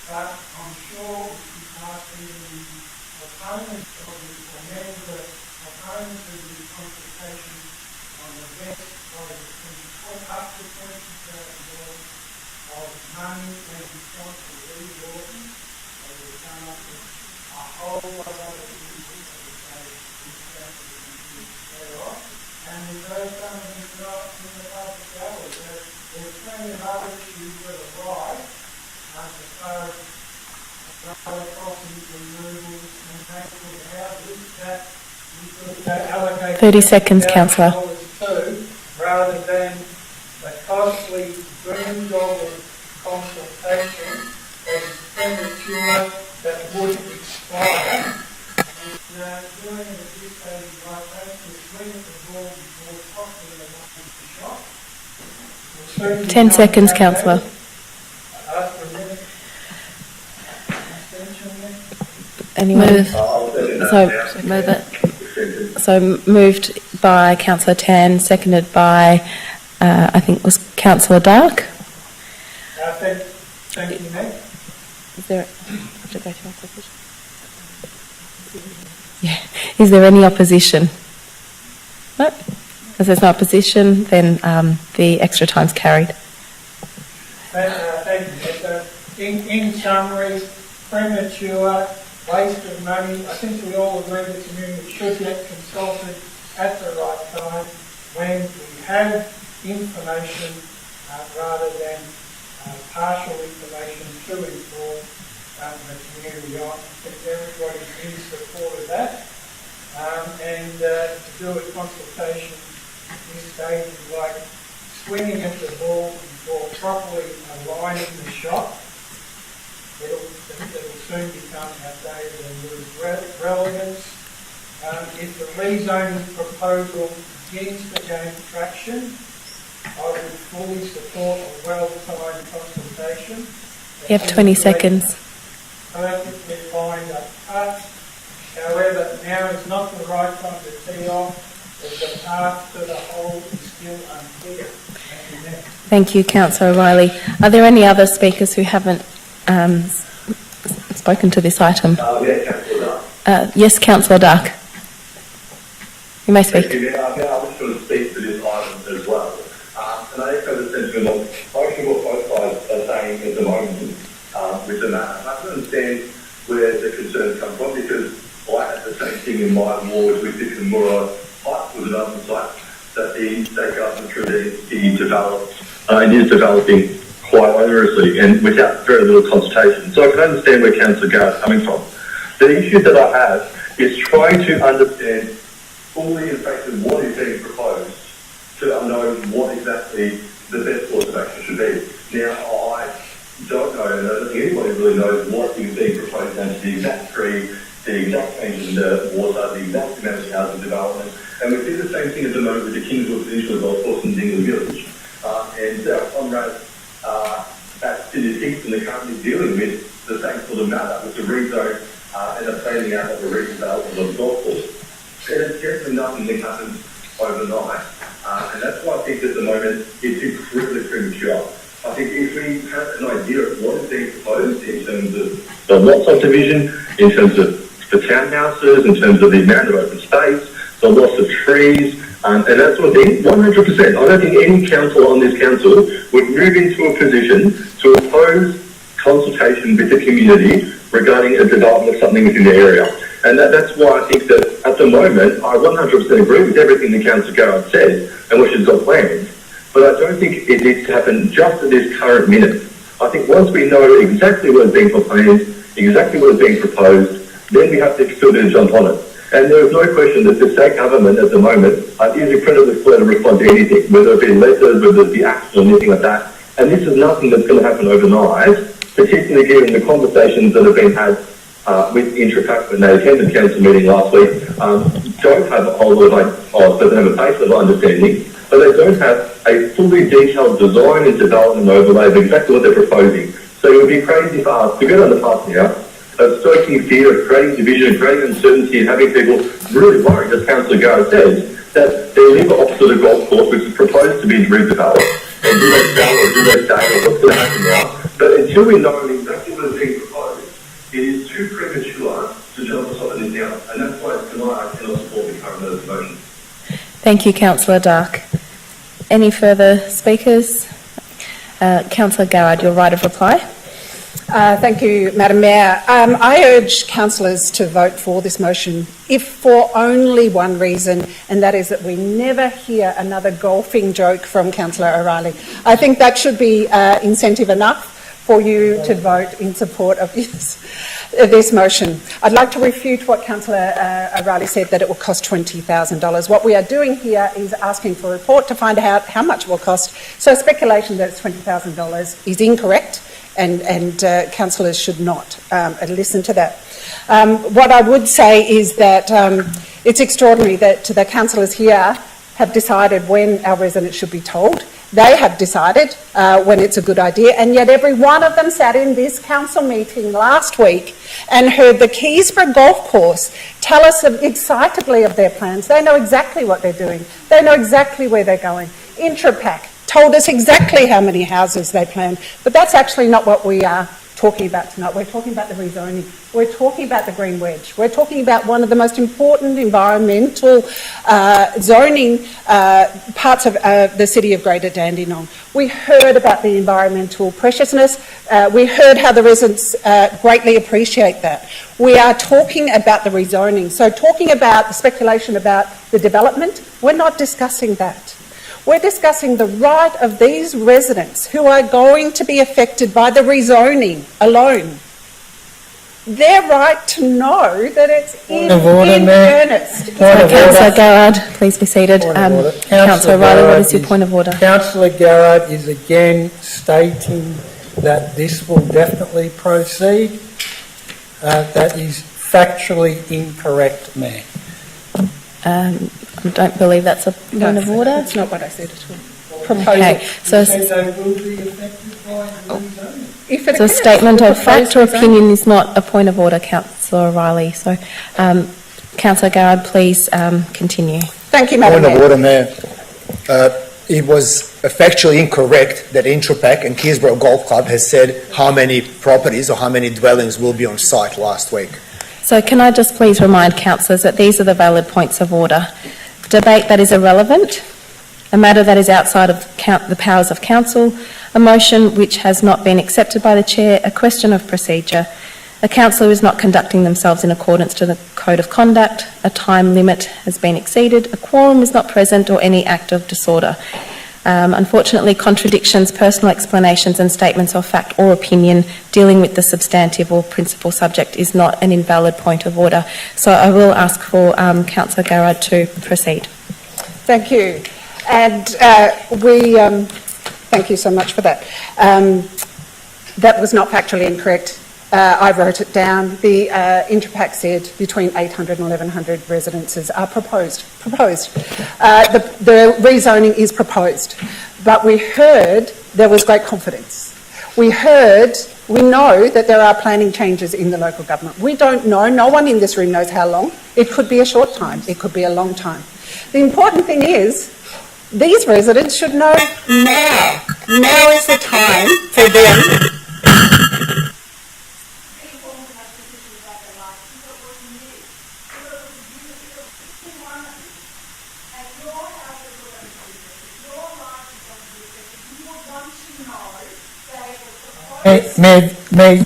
but I'm sure money and response to resources, they will come up with a whole lot of other things that will say this council is going to be better off. And there's some of these not in the public gallery. There's plenty of other issues that arise as far as railway crossings, removals, and transport houses that we could allocate 30 seconds, councillor. to, rather than the costly $1 billion consultation and expenditure that would expire. And doing it at this stage like that is swing at the ball before possibly the money is shot. 10 seconds, councillor. Ask for a minute. Extension there. Anyone? Move it. So moved by Councillor Tan, seconded by, I think it was Councillor Dark. Thank you, Nick. Is there, yeah. Is there any opposition? No. As there's no opposition, then the extra time's carried. Thank you. So in summary, premature, waste of money. I think we all agree the community should get consulted at the right time when we have information rather than partial information to inform the community on. I think everybody's in support of that. And to do a consultation at this stage is like swinging at the ball before properly aligning the shot. It'll soon become outdated and lose relevance. If the rezoning proposal begins to gain traction, I would fully support a well-timed consultation. You have 20 seconds. Perfectly lined up cuts. However, now is not the right time to tee off, as the path to the hole is still unclear. Thank you, Councillor O'Reilly. Are there any other speakers who haven't spoken to this item? Yes, Councillor Dark. You may speak. Thank you. I was going to speak to this item as well. And I echo the sentiment of mostly what both sides are saying at the moment with the matter. I can understand where the concerns come from, because I had the same thing in my ward with the Kimura High School development site that the state government through the entity developed and is developing quite onerously and without very little consultation. So I can understand where Councillor Garrett's coming from. The issue that I have is trying to understand fully and frankly what is being proposed to know what exactly the best course of action should be. Now, I don't know, and I don't think anybody really knows what is being proposed down to the exact tree, the exact change in the water, the exact amount of housing development. And we see the same thing at the moment with the Kingswood Peninsula Golf Course in Dingley Village. And our comrades at City Kingston are currently dealing with the same sort of matter with the rezone and the planning out of the redevelopment of the golf course. And it's definitely nothing that happens overnight. And that's why I think at the moment it's incredibly premature. I think if we have an idea of what is being proposed in terms of the lot subdivision, in terms of the townhouses, in terms of the amount of open space, the loss of trees, and that sort of thing, 100%. I don't think any council on this council would move into a position to oppose consultation with the community regarding a development of something within the area. And that's why I think that at the moment, I 100% agree with everything that Councillor Garrett said and what she's got planned. But I don't think it needs to happen just at this current minute. I think once we know exactly what is being planned, exactly what is being proposed, then we have to still jump on it. And there is no question that the state government at the moment is incredibly slow to respond to anything, whether it be letters, whether it be action or anything like that. And this is nothing that's going to happen overnight, particularly given the conversations that have been had with Intrapac when they attended council meeting last week. Don't have a whole lot of, doesn't have a base level understanding, but they don't have a fully detailed design and development overlay of exactly what they're proposing. So it would be crazy for us to get on the path now of stoking fear, of creating division, creating uncertainty, and having people really worried, as Councillor Garrett says, that they live opposite a golf course which is proposed to be redeveloped. And do they sell or do they stay or what's going to happen now? But until we know exactly what is being proposed, it is too premature to jump on top of this now. And that's why tonight I cannot support the current motion. Thank you, Councillor Dark. Any further speakers? Councillor Garrard, your right of reply. Thank you, Madam Mayor. I urge councillors to vote for this motion, if for only one reason, and that is that we never hear another golfing joke from Councillor O'Reilly. I think that should be incentive enough for you to vote in support of this motion. I'd like to refute what Councillor O'Reilly said, that it will cost $20,000. What we are doing here is asking for a report to find out how much it will cost. So speculation that it's $20,000 is incorrect, and councillors should not listen to that. What I would say is that it's extraordinary that the councillors here have decided when our residents should be told. They have decided when it's a good idea, and yet every one of them sat in this council meeting last week and heard the Keysborough Golf Course tell us excitedly of their plans. They know exactly what they're doing. They know exactly where they're going. Intrapac told us exactly how many houses they plan, but that's actually not what we are talking about tonight. We're talking about the rezoning. We're talking about the Green Wedge. We're talking about one of the most important environmental zoning parts of the city of Greater Dandenong. We heard about the environmental preciousness. We heard how the residents greatly appreciate that. We are talking about the rezoning. So talking about the speculation about the development, we're not discussing that. We're discussing the right of these residents who are going to be affected by the rezoning alone. Their right to know that it's in earnest. Councillor Garrard, please be seated. Councillor O'Reilly, what is your point of order? Councillor Garrard is again stating that this will definitely proceed. That is factually incorrect, Mayor. I don't believe that's a point of order. That's not what I said at all. Okay, so They will be affected by rezoning. so a statement of fact or opinion is not a point of order, Councillor O'Reilly. So, Councillor Garrard, please continue. Thank you, Madam Point of Mayor. order, Mayor. It was factually incorrect that Intrapac and Keysborough Golf Club has said how many properties or how many dwellings will be on site last week. So can I just please remind councillors that these are the valid points of order. Debate that is irrelevant, a matter that is outside of the powers of council, a motion which has not been accepted by the chair, a question of procedure, a councillor is not conducting themselves in accordance to the code of conduct, a time limit has been exceeded, a quorum is not present, or any act of disorder. Unfortunately, contradictions, personal explanations and statements of fact or opinion dealing with the substantive or principal subject is not an invalid point of order. So I will ask for Councillor Garrard to proceed. Thank you. And thank you so much for that. That was not factually incorrect. I wrote it down. The Intrapac said between 800 and 1,100 residences are proposed. The rezoning is proposed. But we heard there was great confidence. We know that there are planning changes in the local government. We don't know, no one in this room knows how long. It could be a short time, it could be a long time. The important thing is, these residents should know now. Now is the time for them. May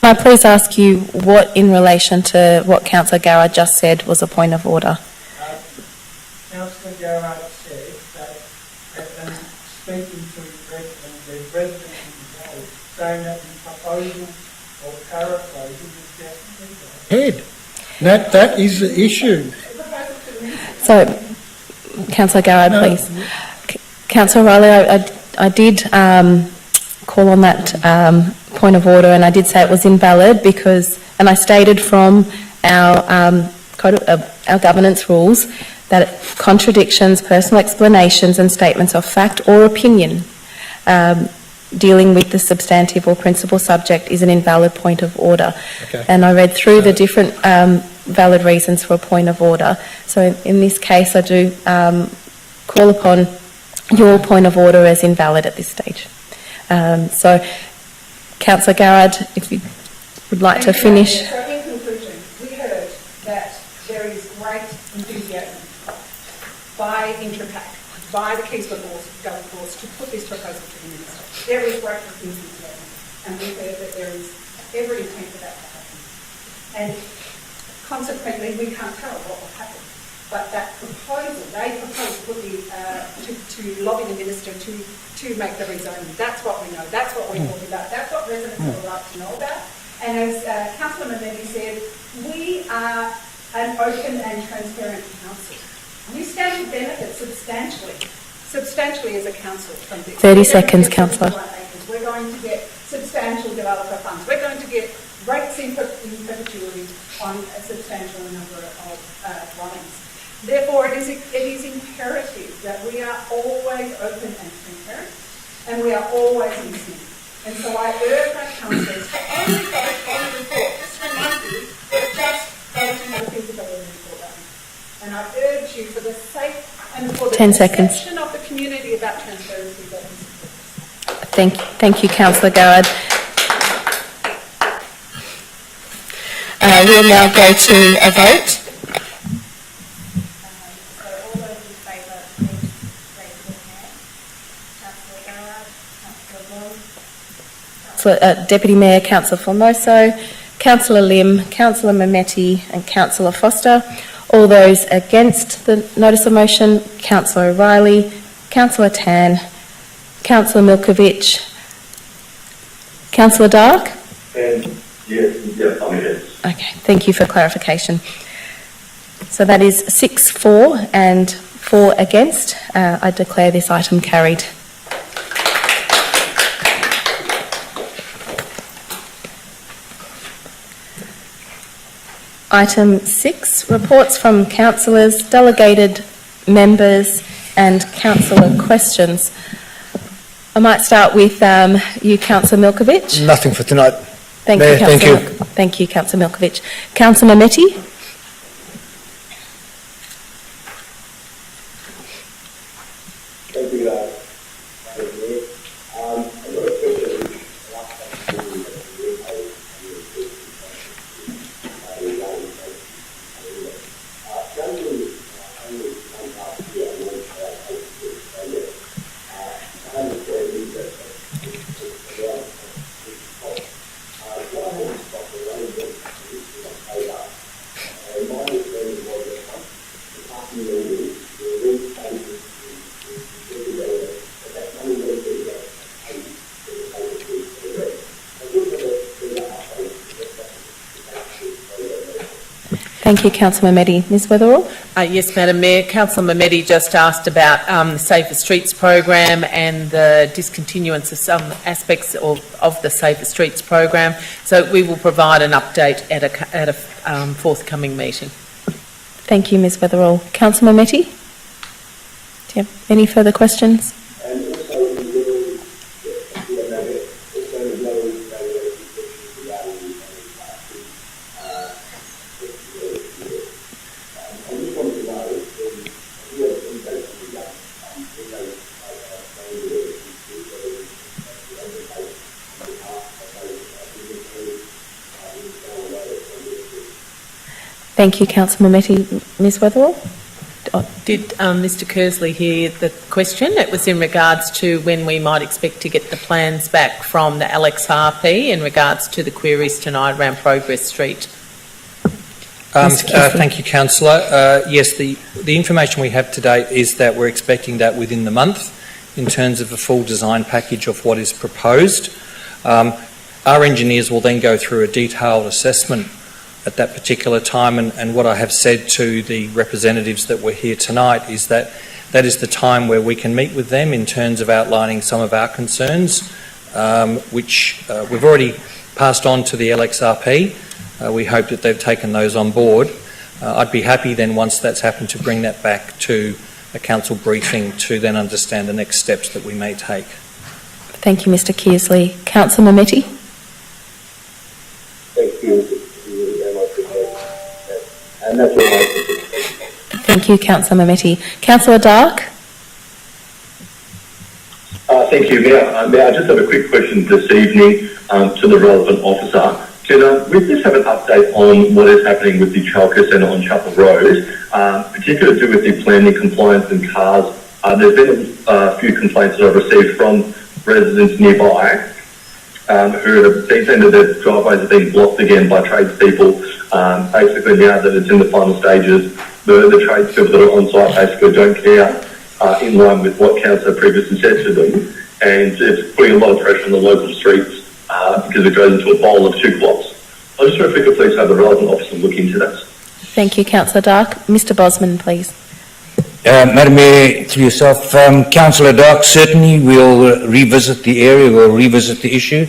Can I please ask you what, in relation to what Councillor Garrard just said, was a point of order? Councillor Garrard said that, speaking to the residents involved, saying that the proposal or paraphrasing is definitely ahead. That is the issue. So, Councillor Garrard, please. Councillor O'Reilly, I did call on that point of order, and I did say it was invalid because, and I stated from our our governance rules that contradictions, personal explanations and statements of fact or opinion dealing with the substantive or principal subject is an invalid point of order. Okay. And I read through the different valid reasons for a point of order. So in this case, I do call upon your point of order as invalid at this stage. So, Councillor Garrard, if you would like to finish. So in conclusion, we heard that there is great enthusiasm by Intrapac, by the Keysborough Golf Course to put this proposal to the Minister. There is great enthusiasm, and we heard that there is every intent for that to happen. And consequently, we can't tell what will happen. But that proposal, they proposed to lobby the Minister to make the rezoning. That's what we know. That's what we're talking about. That's what residents have a right to know about. And as Councillor Mamedi said, we are an open and transparent council. We stand to benefit substantially as a council from this. 30 seconds, Councillor. We're going to get substantial developer funds. We're going to get rates in perpetuity on a substantial number of dwellings. Therefore, it is imperative that we are always open and transparent, and we are always listening. And so I urge our councillors to only vote on the report. Just remind you that just voting on the feasibility report. And I urge you, for the sake and for the 10 seconds. perception of the community about transparency, that you support this. Thank you, Councillor Garrard. We'll now go to a vote. Deputy Mayor Councillor Formoso, Councillor Lim, Councillor Mameti and Councillor Foster. All those against the notice of motion, Councillor O'Reilly, Councillor Tan, Councillor Milkovich, Councillor Dark? Yes, I'm against. Okay, thank you for clarification. So that is 6-4 and 4 against. I declare this item carried. Item 6, reports from councillors, delegated members and councillor questions. I might start with you, Councillor Milkovich. Nothing for tonight. Thank Mayor, you, Councillor. thank you. Thank you, Councillor Milkovich. Councillor Mameti. Thank you, I've got a question. Thank you, Councillor Mameti. Ms Weatherall? Yes, Madam Mayor. Councillor Mamedi just asked about the Safer Streets program and the discontinuance of some aspects of the Safer Streets program. So we will provide an update at a forthcoming meeting. Thank you, Ms Weatherall. Councillor Mameti? Do you have any further questions? Thank you, Councillor Mameti. Ms Weatherall? Did Mr Kersley hear the question? It was in regards to when we might expect to get the plans back from the LXRP in regards to the queries tonight around Progress Street. Thank you, Councillor. Yes, the information we have to date is that we're expecting that within the month in terms of a full design package of what is proposed. Our engineers will then go through a detailed assessment at that particular time, and what I have said to the representatives that were here tonight is that that is the time where we can meet with them in terms of outlining some of our concerns which we've already passed on to the LXRP. We hope that they've taken those on board. I'd be happy then, once that's happened, to bring that back to a council briefing to then understand the next steps that we may take. Thank you, Mr Kearsley. Councillor Mehmeti? Thank you very much for that. And that's all I Thank you, Councillor Mehmeti. Councillor Dark? Thank you, Mayor. Mayor, I just have a quick question this evening to the relevant officer. Can we just have an update on what is happening with the childcare centre on Chapel Road, particularly to do with the planning compliance and cars? There's been a few complaints that I've received from residents nearby who have been saying that their driveways are being blocked again by tradespeople. Basically, now that it's in the final stages, the tradespeople that are on site basically don't care in line with what council previously said to them, and it's putting a lot of pressure on the local streets because it goes into a bowl of two plots. I just wonder if we could please have the relevant officer look into that. Thank you, Councillor Dark. Mr Bosman, please. Madam Mayor, through yourself, Councillor Dark, certainly we'll revisit the area, we'll revisit the issue,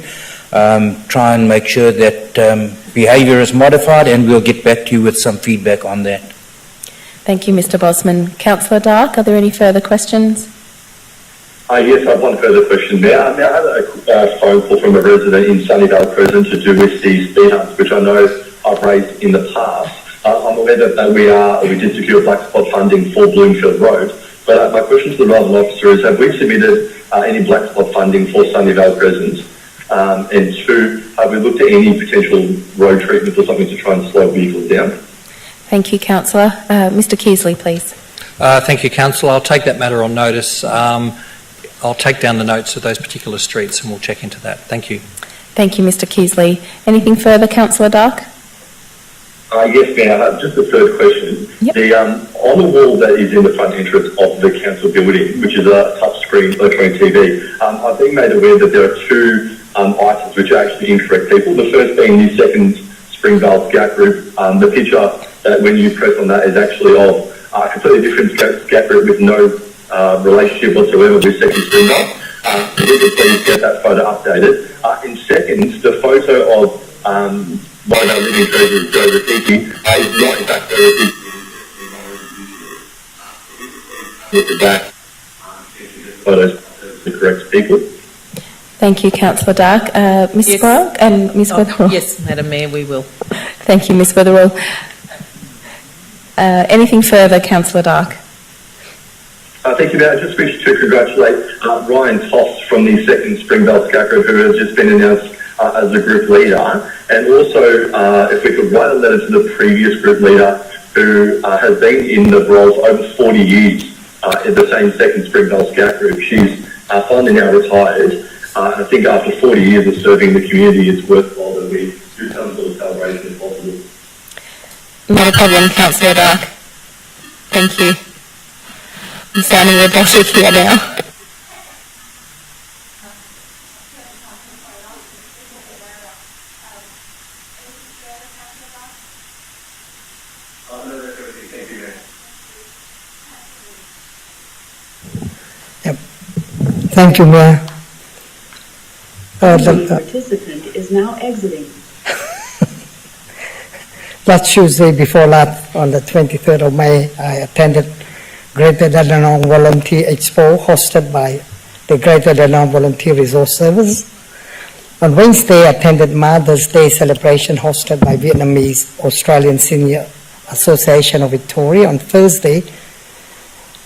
try and make sure that behaviour is modified, and we'll get back to you with some feedback on that. Thank you, Mr Bosman. Councillor Dark, are there any further questions? Yes, I have one further question there. I had a phone call from a resident in Sunnydale Crescent to do with the speed humps, which I know I've raised in the past. I'm aware that we did secure black spot funding for Bloomfield Road, but my question to the relevant officer is, have we submitted any black spot funding for Sunnydale Crescent? And two, have we looked at any potential road treatment or something to try and slow vehicles down? Thank you, Councillor. Mr Kearsley, please. Thank you, Councillor. I'll take that matter on notice. I'll take down the notes of those particular streets and we'll check into that. Thank you. Thank you, Mr Kearsley. Anything further, Councillor Dark? Yes, Mayor. Just a third question. Yep. On the wall that is in the front entrance of the council building, which is a touchscreen electronic TV, I've been made aware that there are two items which are actually incorrect people. The first being the second spring valve gap group. The picture that when you press on that is actually of a completely different gap group with no relationship whatsoever with second spring valve. If we could please get that photo updated. In second, the photo of one of our living treasures, Joe Rafiki, is not in fact Joe Rafiki. Look at that. Photos of the correct people. Thank you, Councillor Dark. Ms Yes. Brock and Ms Weatherall. Yes, Madam Mayor, we will. Thank you, Ms Weatherall. Anything further, Councillor Dark? Thank you, Mayor. I just wish to congratulate Ryan Toss from the second Springvale Scout Group, who has just been announced as a group leader. And also, if we could write a letter to the previous group leader who has been in the role for over 40 years in the same second Springvale Scout Group. She's finally now retired. I think after 40 years of serving the community, it's worthwhile that we do some sort of celebration if possible. Not a problem, Councillor Dark. Thank you. I'm sounding robotic here now. Thank you, Mayor. The participant is now exiting. Last Tuesday before last, on the 23rd of May, I attended Greater Dandenong Volunteer Expo hosted by the Greater Dandenong Volunteer Resource Service. On Wednesday, I attended Mother's Day celebration hosted by Vietnamese Australian Senior Association of Victoria. On Thursday,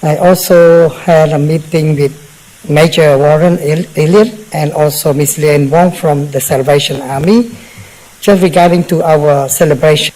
I also had a meeting with Major Warren Elliott and also Miss Lian Wong from the Salvation Army, just regarding to our celebration.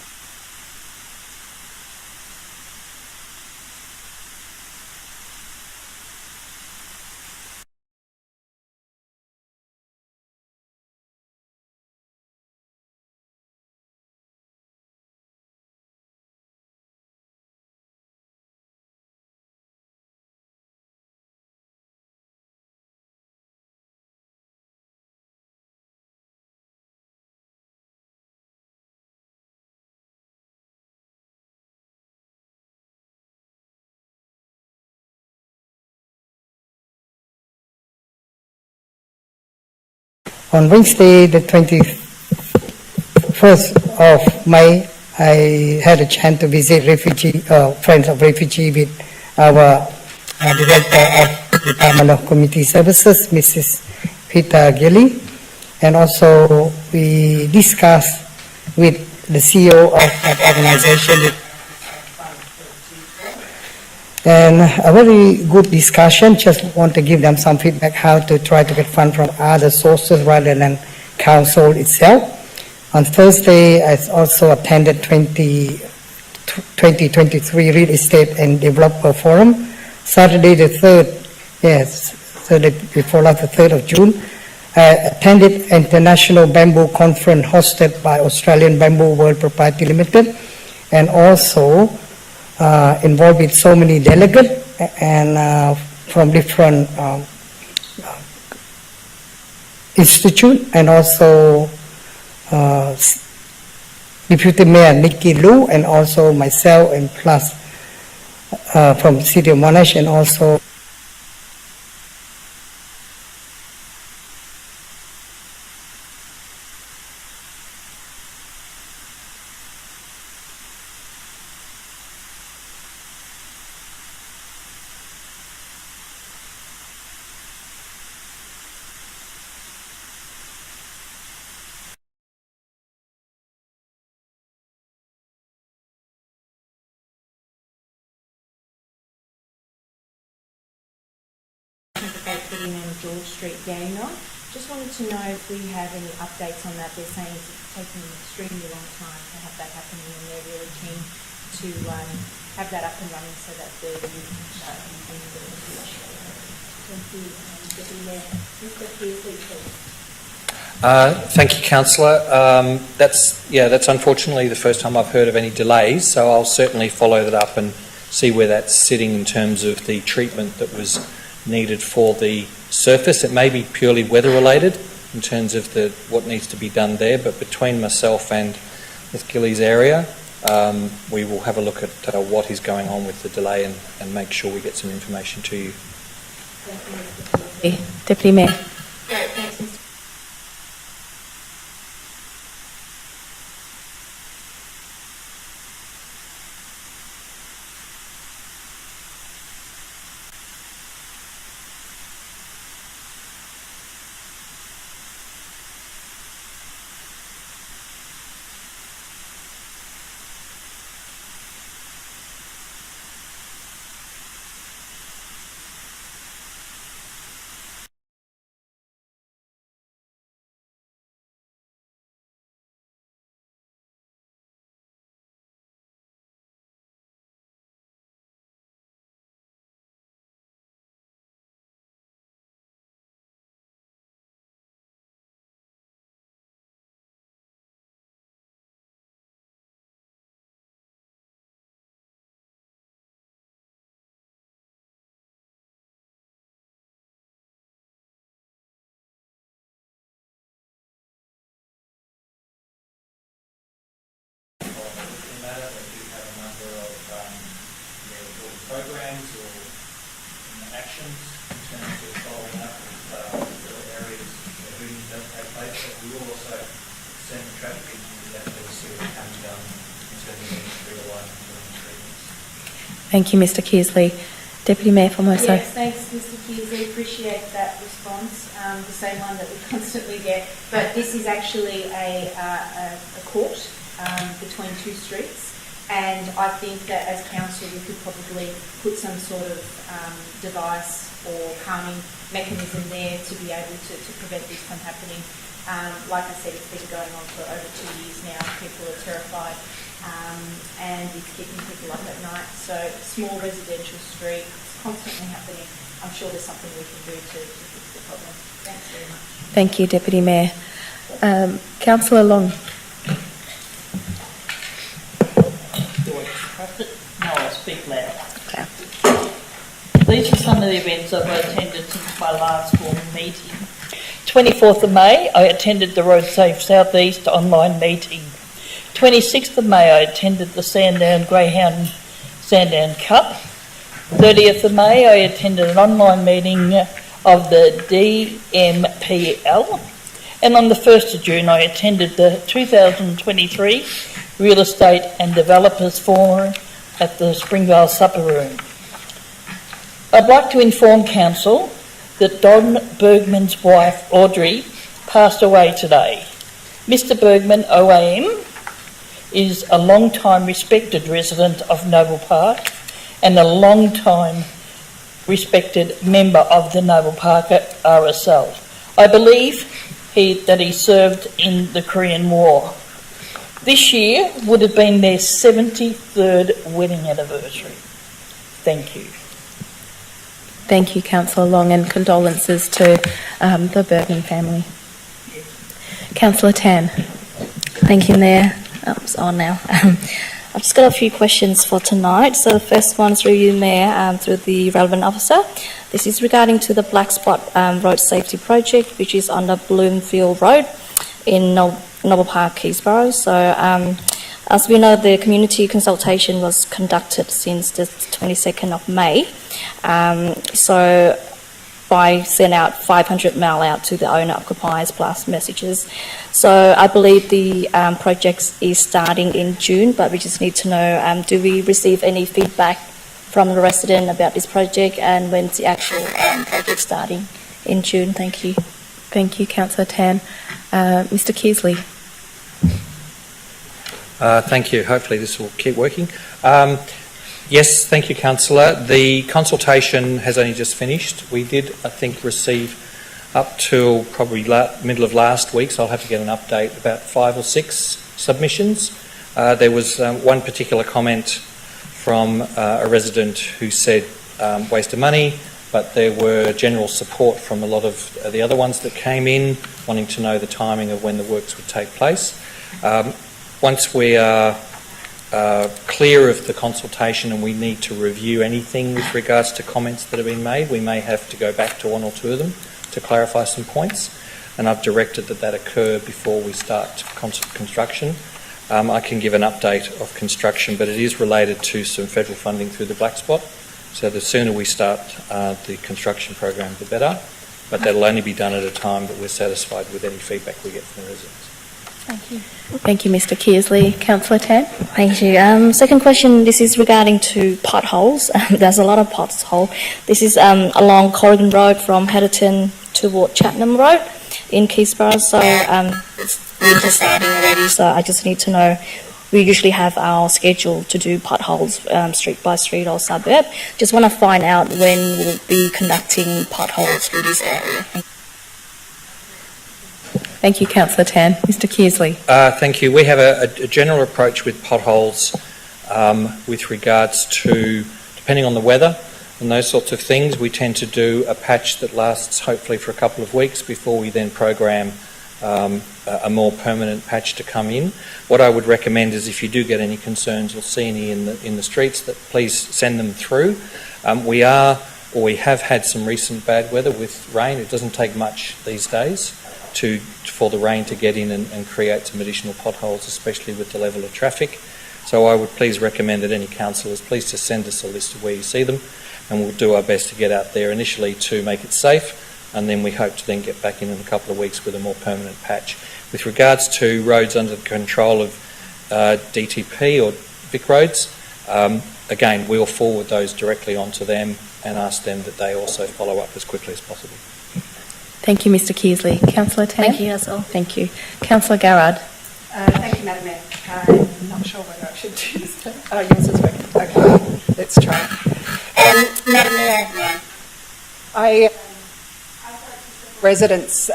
On Wednesday, the 21st of May, I had a chance to visit Friends of Refugee with our Director of Department of Community Services, Mrs. Peter Gilly, and also we discussed with the CEO of that organization. And a very good discussion, just want to give them some feedback how to try to get funds from other sources rather than council itself. On Thursday, I also attended 2023 Real Estate and Developer Forum. Saturday the 3rd, yes, Saturday before last, the 3rd of June, I attended International Bamboo Conference hosted by Australian Bamboo World Proprietary Limited, and also involved with so many delegates and from different institutes, and also Deputy Mayor Nikki Liu, and also myself, and plus from the City of Monash, and also putting on George Street Dandenong. Just wanted to know if we have any updates on that. They're saying it's taking an extremely long time to have that happening, and they're really keen to have that up and running so that the youth can continue to push. Thank you, Deputy Mayor. Mr. Pearsley, please. Thank you, Councillor. That's unfortunately the first time I've heard of any delays, so I'll certainly follow that up and see where that's sitting in terms of the treatment that was needed for the surface. It may be purely weather related in terms of what needs to be done there, but between myself and Ms Gilly's area, we will have a look at what is going on with the delay and make sure we get some information to you. Okay. Deputy Mayor. Great, thanks, Mr. Programs or actions in terms of following up with areas where hooting does take place, but we will also send the traffic engineers out there to see what can be done in terms of any street lighting treatments. Thank you, Mr Kearsley. Deputy Mayor Formoso. Yes, thanks, Mr Kearsley. Appreciate that response, the same one that we constantly get. But this is actually a court between two streets. And I think that as council we could probably put some sort of device or calming mechanism there to be able to prevent this from happening. Like I said, it's been going on for over 2 years now. People are terrified and it's keeping people up at night. So small residential street, it's constantly happening. I'm sure there's something we can do to fix the problem. Thanks very much. Thank you, Deputy Mayor. Councillor Long. No, I'll speak loud. Okay. These are some of the events I've attended since my last formal meeting. 24th of May, I attended the Road Safe South East online meeting. 26th of May, I attended the Sandown Greyhound Sandown Cup. 30th of May, I attended an online meeting of the DMPL. And on the 1st of June, I attended the 2023 Real Estate and Developers Forum at the Springvale Supper Room. I'd like to inform Council that Don Bergman's wife, Audrey, passed away today. Mr Bergman, OAM, is a long-time respected resident of Noble Park and a long-time respected member of the Noble Park RSL. I believe that he served in the Korean War. This year would have been their 73rd wedding anniversary. Thank you. Thank you, Councillor Long, and condolences to the Bergman family. Councillor Tan. Thank you, Mayor. It's on now. I've just got a few questions for tonight. So the first one through you, Mayor, through the relevant officer. This is regarding to the Black Spot Road Safety Project, which is on the Bloomfield Road in Noble Park, Keysborough. So as we know, the community consultation was conducted since the 22nd of May. So by sending out 500 mail out to the owner-occupiers plus messages. So I believe the project is starting in June, but we just need to know, do we receive any feedback from the resident about this project, and when's the actual project starting in June? Thank you. Thank you, Councillor Tan. Mr Keasley. Thank you. Hopefully this will keep working. Yes, thank you, Councillor. The consultation has only just finished. We did, I think, receive up till probably middle of last week, so I'll have to get an update, about 5 or 6 submissions. There was one particular comment from a resident who said waste of money, but there were general support from a lot of the other ones that came in, wanting to know the timing of when the works would take place. Once we are clear of the consultation and we need to review anything with regards to comments that have been made, we may have to go back to 1 or 2 of them to clarify some points, and I've directed that occur before we start construction. I can give an update of construction, but it is related to some federal funding through the Black Spot, so the sooner we start the construction program, the better, but that'll only be done at a time that we're satisfied with any feedback we get from the residents. Thank you. Thank you, Mr Keasley. Councillor Tan. Thank you. Second question, this is regarding to potholes. There's a lot of potholes. This is along Corrigan Road from Heatherton toward Chatham Road in Keysborough. So it's winter starting already, so I just need to know, we usually have our schedule to do potholes street by street or suburb. Just want to find out when we'll be conducting potholes through this area. Thank you, Councillor Tan. Mr Keasley. Thank you. We have a general approach with potholes with regards to, depending on the weather and those sorts of things, we tend to do a patch that lasts hopefully for a couple of weeks before we then program a more permanent patch to come in. What I would recommend is, if you do get any concerns or see any in the streets, that please send them through. We have had some recent bad weather with rain. It doesn't take much these days for the rain to get in and create some additional potholes, especially with the level of traffic. So I would please recommend that any councillors please just send us a list of where you see them, and we'll do our best to get out there initially to make it safe, and then we hope to then get back in a couple of weeks with a more permanent patch. With regards to roads under the control of DTP or Vic Roads, again, we'll forward those directly onto them and ask them that they also follow up as quickly as possible. Thank you, Mr Keasley. Councillor Tan. Thank you, that's all. Thank you. Councillor Garrard. Thank you, Madam Mayor. I'm not sure whether I should do this. Oh, yours is working. Okay, let's try. Madam Mayor, I residents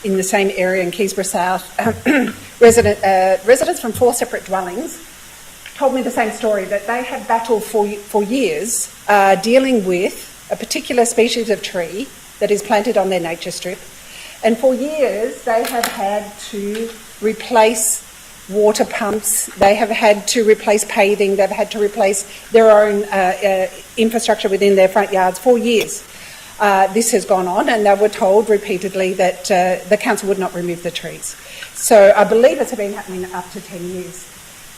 in the same area in Keysborough South, residents from 4 separate dwellings told me the same story, that they have battled for years dealing with a particular species of tree that is planted on their nature strip, and for years they have had to replace water pumps, they have had to replace paving, they've had to replace their own infrastructure within their front yards for years. This has gone on, and they were told repeatedly that the council would not remove the trees. So I believe it's been happening up to 10 years.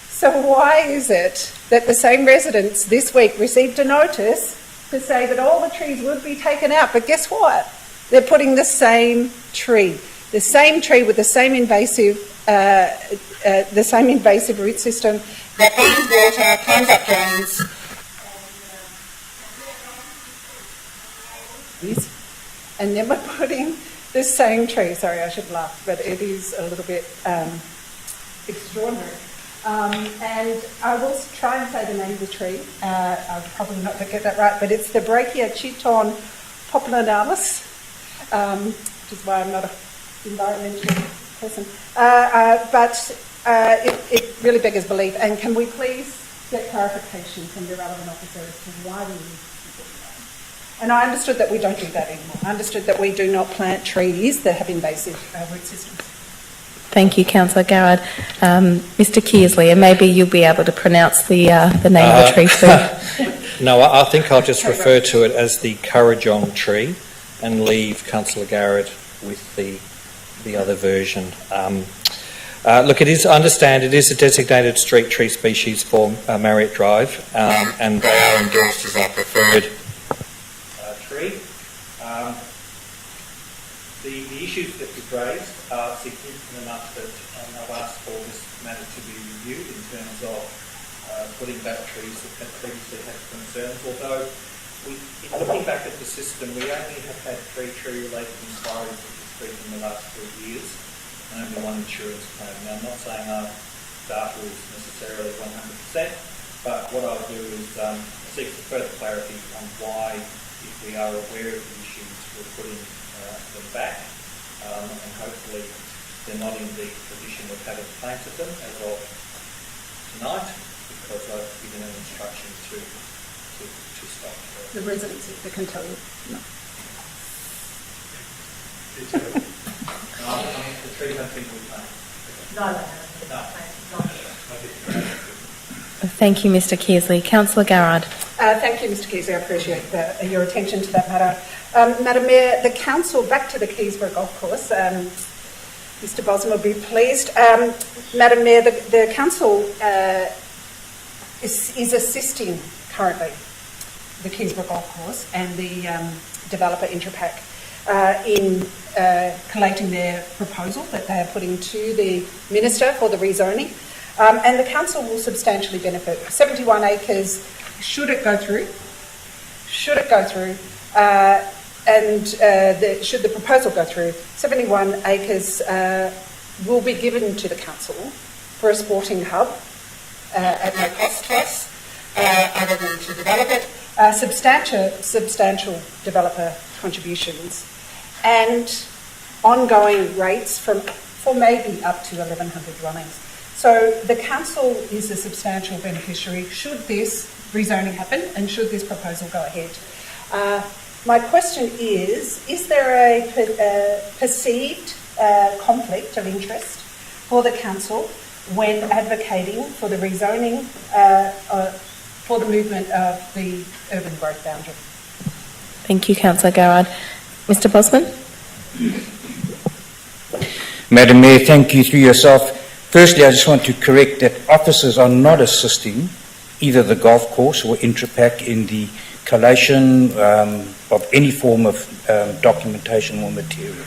So why is it that the same residents this week received a notice to say that all the trees would be taken out, but guess what? They're putting the same tree the same tree with the same invasive root system that brings water, climbs up drains, and then we're putting the same tree. Sorry, I should laugh, but it is a little bit extraordinary. And I will try and say the name of the tree. I'll probably not get that right, but it's the Brachiochiton populanalis, which is why I'm not an environmental person. But it really beggars belief. And can we please get clarification from the relevant officer as to why we need to do that? And I understood that we don't do that anymore. I understood that we do not plant trees that have invasive root systems. Thank you, Councillor Garrard. Mr Kearsley, and maybe you'll be able to pronounce the name of the tree too. No, I think I'll just refer to it as the Currajong tree and leave Councillor Garrard with the other version. Look, I understand it is a designated street tree species for Marriott Drive, and they are endorsed as our preferred tree. The issues that you've raised are significant enough that I've asked for this matter to be reviewed in terms of putting back trees that previously had concerns. Although, in looking back at the system, we only have had 3 tree-related inquiries at the street in the last 3 years, and only 1 insurance claim. Now, I'm not saying our data is necessarily 100%, but what I'll do is seek further clarity on why, if we are aware of the issues, we're putting them back, and hopefully they're not in the position of having planted them as of tonight, because I've given an instruction to stop. The residents, if they can tell you. No. The trees have been replanted. No. Thank you, Mr Kearsley. Councillor Garrard. Thank you, Mr Kearsley. I appreciate your attention to that matter. Madam Mayor, the council, back to the Keysborough Golf Course. Mr Bosman will be pleased. Madam Mayor, the council is assisting currently the Keysborough Golf Course and the developer Intrapac in collating their proposal that they are putting to the Minister for the rezoning. And the council will substantially benefit. 71 acres, should it go through, and should the proposal go through, 71 acres will be given to the council for a sporting hub at no cost to us, other than to develop it. Substantial developer contributions and ongoing rates for maybe up to 1,100 dwellings. So the council is a substantial beneficiary should this rezoning happen and should this proposal go ahead. My question is there a perceived conflict of interest for the council when advocating for the rezoning for the movement of the urban growth boundary? Thank you, Councillor Garrard. Mr Bosman. Madam Mayor, thank you through yourself. Firstly, I just want to correct that officers are not assisting either the golf course or Intrapac in the collation of any form of documentation or material.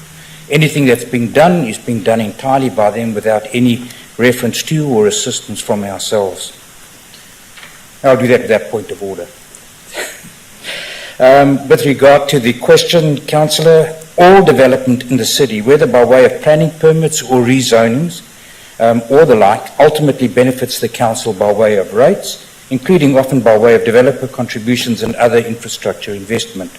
Anything that's being done is being done entirely by them without any reference to or assistance from ourselves. I'll do that with that point of order. With regard to the question, Councillor, all development in the city, whether by way of planning permits or rezonings or the like, ultimately benefits the council by way of rates, including often by way of developer contributions and other infrastructure investment.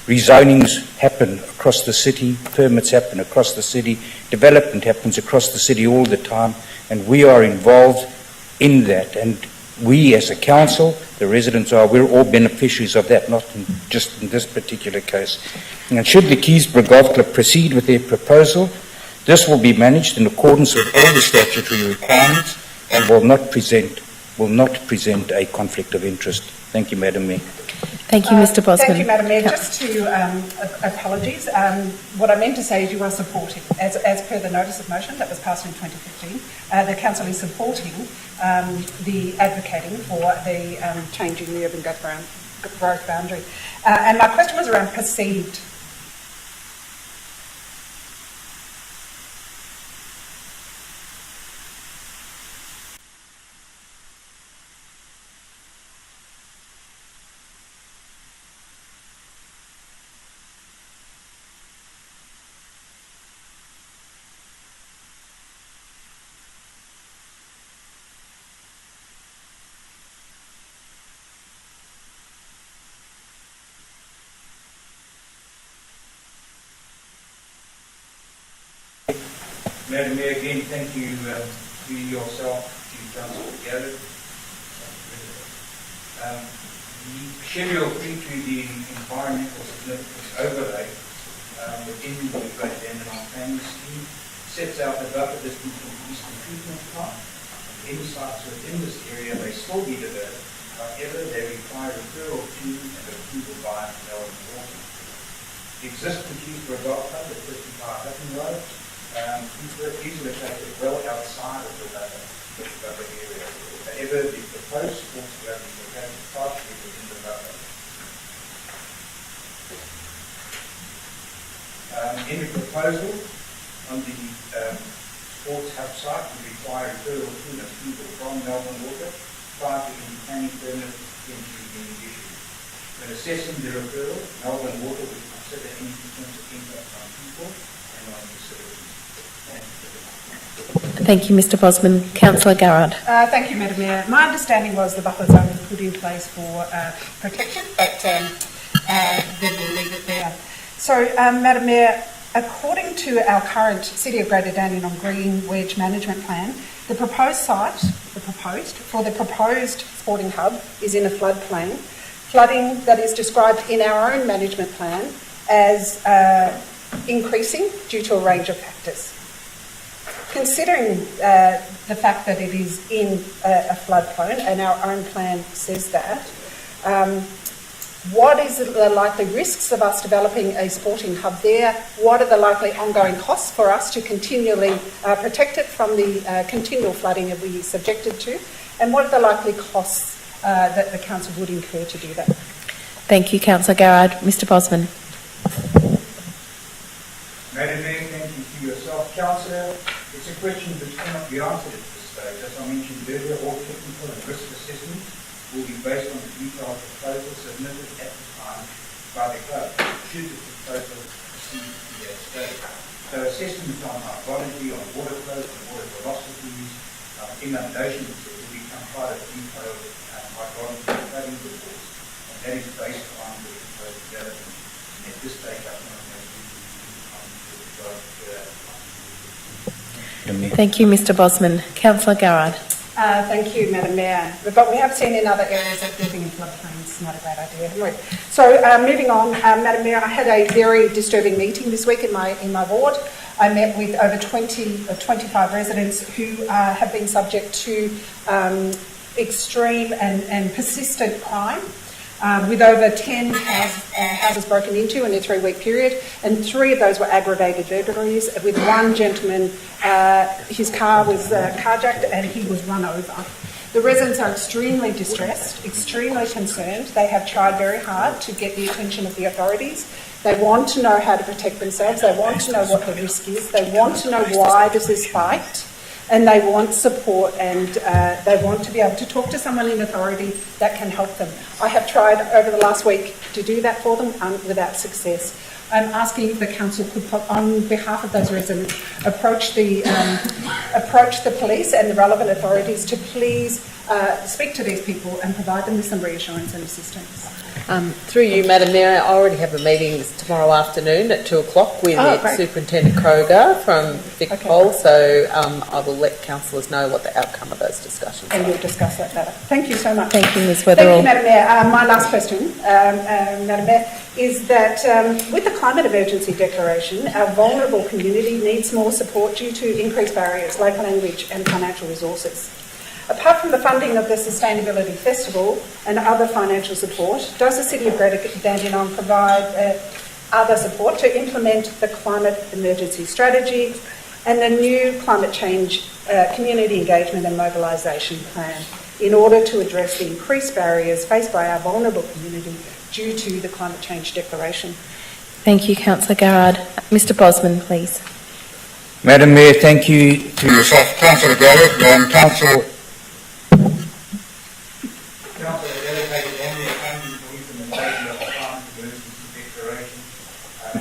Rezonings happen across the city, permits happen across the city, development happens across the city all the time, and we are involved in that. And we as a council, the residents we're all beneficiaries of that, not just in this particular case. And should the Keysborough Golf Club proceed with their proposal, this will be managed in accordance with all the statutory requirements and will not present a conflict of interest. Thank you, Madam Mayor. Thank you, Mr Bosman. Thank you, Madam Mayor. Just to apologies, what I meant to say is you are supporting, as per the notice of motion that was passed in 2015, the council is supporting the advocating for the changing the urban growth boundary. And my question was around perceived Madam Mayor, again, thank you to yourself, to Councillor Garrett. The schedule due to the environmental significance overlay within the Great Dandenong Planning Scheme sets out the buffer distance from the eastern treatment plant. Any sites within this area may still be developed, however, they require referral to and approval by Melbourne Water. The existing Keysborough Golf Club at 55 Hutton Road is located well outside of the buffer area. However, the proposed sports ground is located partially within the buffer. In the proposal on the sports hub site, we require referral to and approval from Melbourne Water prior to any planning permit being issued. When assessing the referral, Melbourne Water will consider any potential impact on people and on facilities. Thank you, Mr Bosman. Councillor Garrard. Thank you, Madam Mayor. My understanding was the buffer zone was put in place for protection, but then we'll leave it there. So, Madam Mayor, according to our current City of Greater Dandenong Green Wedge Management Plan, the proposed site, for the proposed sporting hub is in a floodplain. Flooding that is described in our own management plan as increasing due to a range of factors. Considering the fact that it is in a floodplain, and our own plan says that, what is the likely risks of us developing a sporting hub there? What are the likely ongoing costs for us to continually protect it from the continual flooding that we are subjected to? And what are the likely costs that the council would incur to do that? Thank you, Councillor Garrard. Mr Bosman. Madam Mayor, thank you to yourself, Councillor. It's a question which cannot be answered at this stage. As I mentioned earlier, all technical and risk assessments will be based on the detailed proposal submitted at the time by the club, should the proposal proceed to that stage. So assessments on hydrology, on water flows, on water velocities, inundation, will become part of detailed hydrology and flooding reports, and that is based on the proposed development. And at this stage, I cannot make any Thank you, Mr Bosman. Councillor Garrard. Thank you, Madam Mayor. But we have seen in other areas that living in floodplains not a great idea, haven't we? So moving on, Madam Mayor, I had a very disturbing meeting this week in my ward. I met with over 25 residents who have been subject to extreme and persistent crime. With over 10 houses broken into in a 3-week period, and 3 of those were aggravated burglaries. With one gentleman, his car was carjacked and he was run over. The residents are extremely distressed, extremely concerned. They have tried very hard to get the attention of the authorities. They want to know how to protect themselves. They want to know what the risk is. They want to know why this is spiked. And they want support, and they want to be able to talk to someone in authority that can help them. I have tried over the last week to do that for them without success. I'm asking if the council could, on behalf of those residents, approach the police and the relevant authorities to please speak to these people and provide them with some reassurance and assistance. Through you, Madam Mayor, I already have a meeting tomorrow afternoon at 2 o'clock with Superintendent Kroger from VicPol, so I will let councillors know what the outcome of those discussions are. And you'll discuss that better. Thank you so much. Thank you, Ms Weatherall. Thank you, Madam Mayor. My last question, Madam Mayor, is that with the climate emergency declaration, our vulnerable community needs more support due to increased barriers, local language and financial resources. Apart from the funding of the Sustainability Festival and other financial support, does the City of Greater Dandenong provide other support to implement the climate emergency strategy and the new climate change community engagement and mobilisation plan in order to address the increased barriers faced by our vulnerable community due to the climate change declaration? Thank you, Councillor Garrard. Mr Bosman, please. Madam Mayor, thank you to yourself, Councillor Garrett, and Council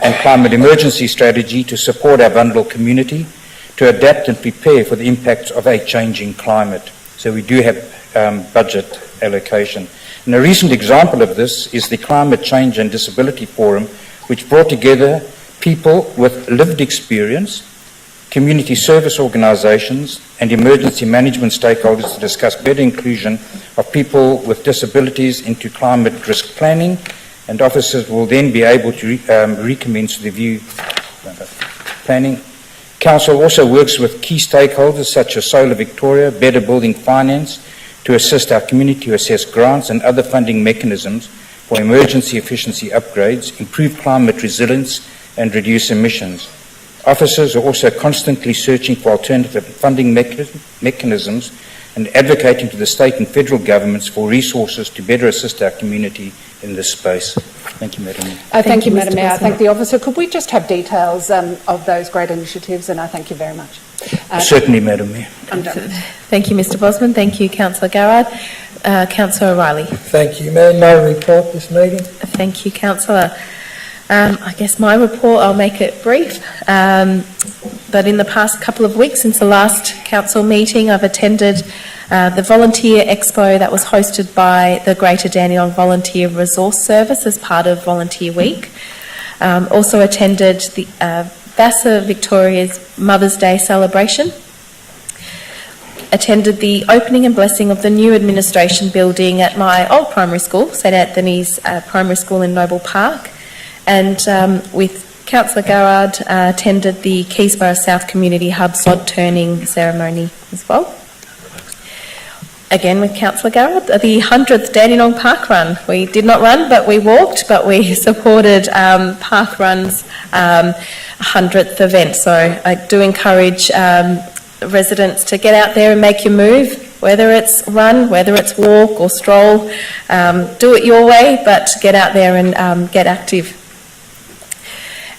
and climate emergency strategy to support our vulnerable community to adapt and prepare for the impacts of a changing climate. So we do have budget allocation. And a recent example of this is the Climate Change and Disability Forum, which brought together people with lived experience community service organisations and emergency management stakeholders to discuss better inclusion of people with disabilities into climate risk planning, and officers will then be able to recommence review planning. Council also works with key stakeholders such as Solar Victoria, Better Building Finance, to assist our community to assess grants and other funding mechanisms for emergency efficiency upgrades, improve climate resilience and reduce emissions. Officers are also constantly searching for alternative funding mechanisms and advocating to the state and federal governments for resources to better assist our community in this space. Thank you, Madam Mayor. Thank you, Madam Mayor. I thank the officer. Could we just have details of those great initiatives? And I thank you very much. Certainly, Madam Mayor. I'm done. Thank you, Mr Bosman. Thank you, Councillor Garrard. Councillor O'Reilly. Thank you, Mayor. No report this meeting. Thank you, Councillor. I guess my report, I'll make it brief. But in the past couple of weeks since the last council meeting, I've attended the Volunteer Expo that was hosted by the Greater Dandenong Volunteer Resource Service as part of Volunteer Week. Also attended the Vassar Victoria's Mother's Day celebration. Attended the opening and blessing of the new administration building at my old primary school, St Anthony's Primary School in Noble Park. And with Councillor Garrard, attended the Keysborough South Community Hub sod turning ceremony as well. Again with Councillor Garrard, the 100th Dandenong Park Run. We did not run, but we walked, but we supported Park Run's 100th event. So I do encourage residents to get out there and make your move, whether it's run, whether it's walk or stroll. Do it your way, but get out there and get active.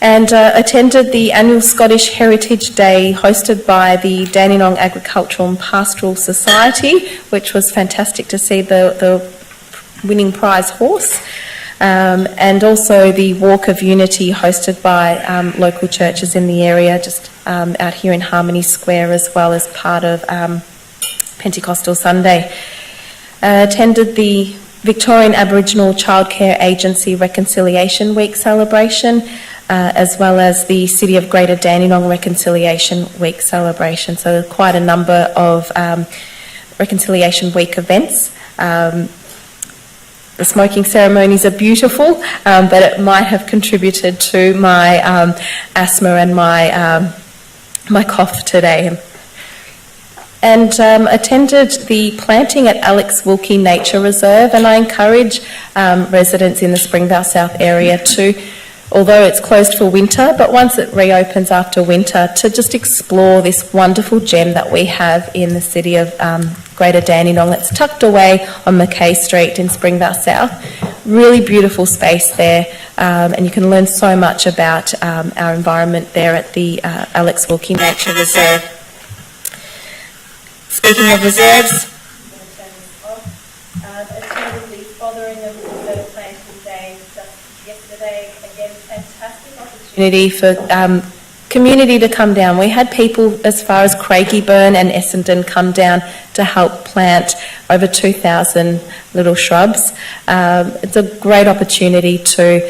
And attended the annual Scottish Heritage Day hosted by the Dandenong Agricultural and Pastoral Society, which was fantastic to see the winning prize horse. And also the Walk of Unity hosted by local churches in the area, just out here in Harmony Square, as well as part of Pentecostal Sunday. Attended the Victorian Aboriginal Childcare Agency Reconciliation Week celebration, as well as the City of Greater Dandenong Reconciliation Week celebration. So quite a number of Reconciliation Week events. The smoking ceremonies are beautiful, but it might have contributed to my asthma and my cough today. And attended the planting at Alex Wilkie Nature Reserve, and I encourage residents in the Springvale South area to, although it's closed for winter, but once it reopens after winter, to just explore this wonderful gem that we have in the city of Greater Dandenong. It's tucked away on Mackay Street in Springvale South. Really beautiful space there, and you can learn so much about our environment there at the Alex Wilkie Nature Reserve. Speaking of reserves, attended the Fotheringham Reserve Planting Day just yesterday. Again, fantastic opportunity for community to come down. We had people as far as Craigieburn and Essendon come down to help plant over 2,000 little shrubs. It's a great opportunity to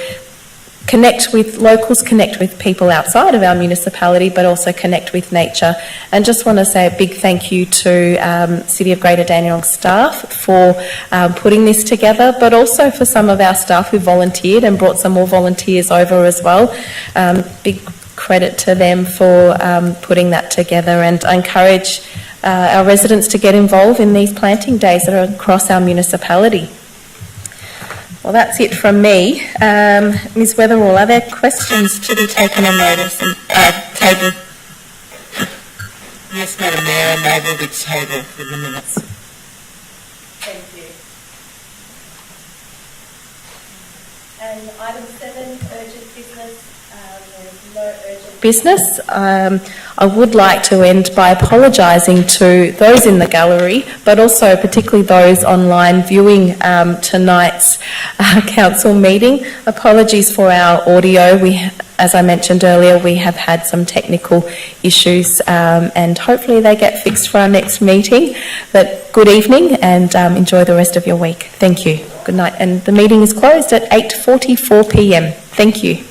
connect with locals, connect with people outside of our municipality, but also connect with nature. And just want to say a big thank you to City of Greater Dandenong staff for putting this together, but also for some of our staff who volunteered and brought some more volunteers over as well. Big credit to them for putting that together, and I encourage our residents to get involved in these planting days that are across our municipality. Well, that's it from me. Ms Weatherall, are there questions to be taken on notice and table? Yes, Madam Mayor, and they will be tabled for the minutes. Thank you. And item 7, urgent business. There is no urgent business. I would like to end by apologising to those in the gallery, but also particularly those online viewing tonight's council meeting. Apologies for our audio. As I mentioned earlier, we have had some technical issues, and hopefully they get fixed for our next meeting. But good evening, and enjoy the rest of your week. Thank you. Good night. And the meeting is closed at 8:44 p.m. Thank you.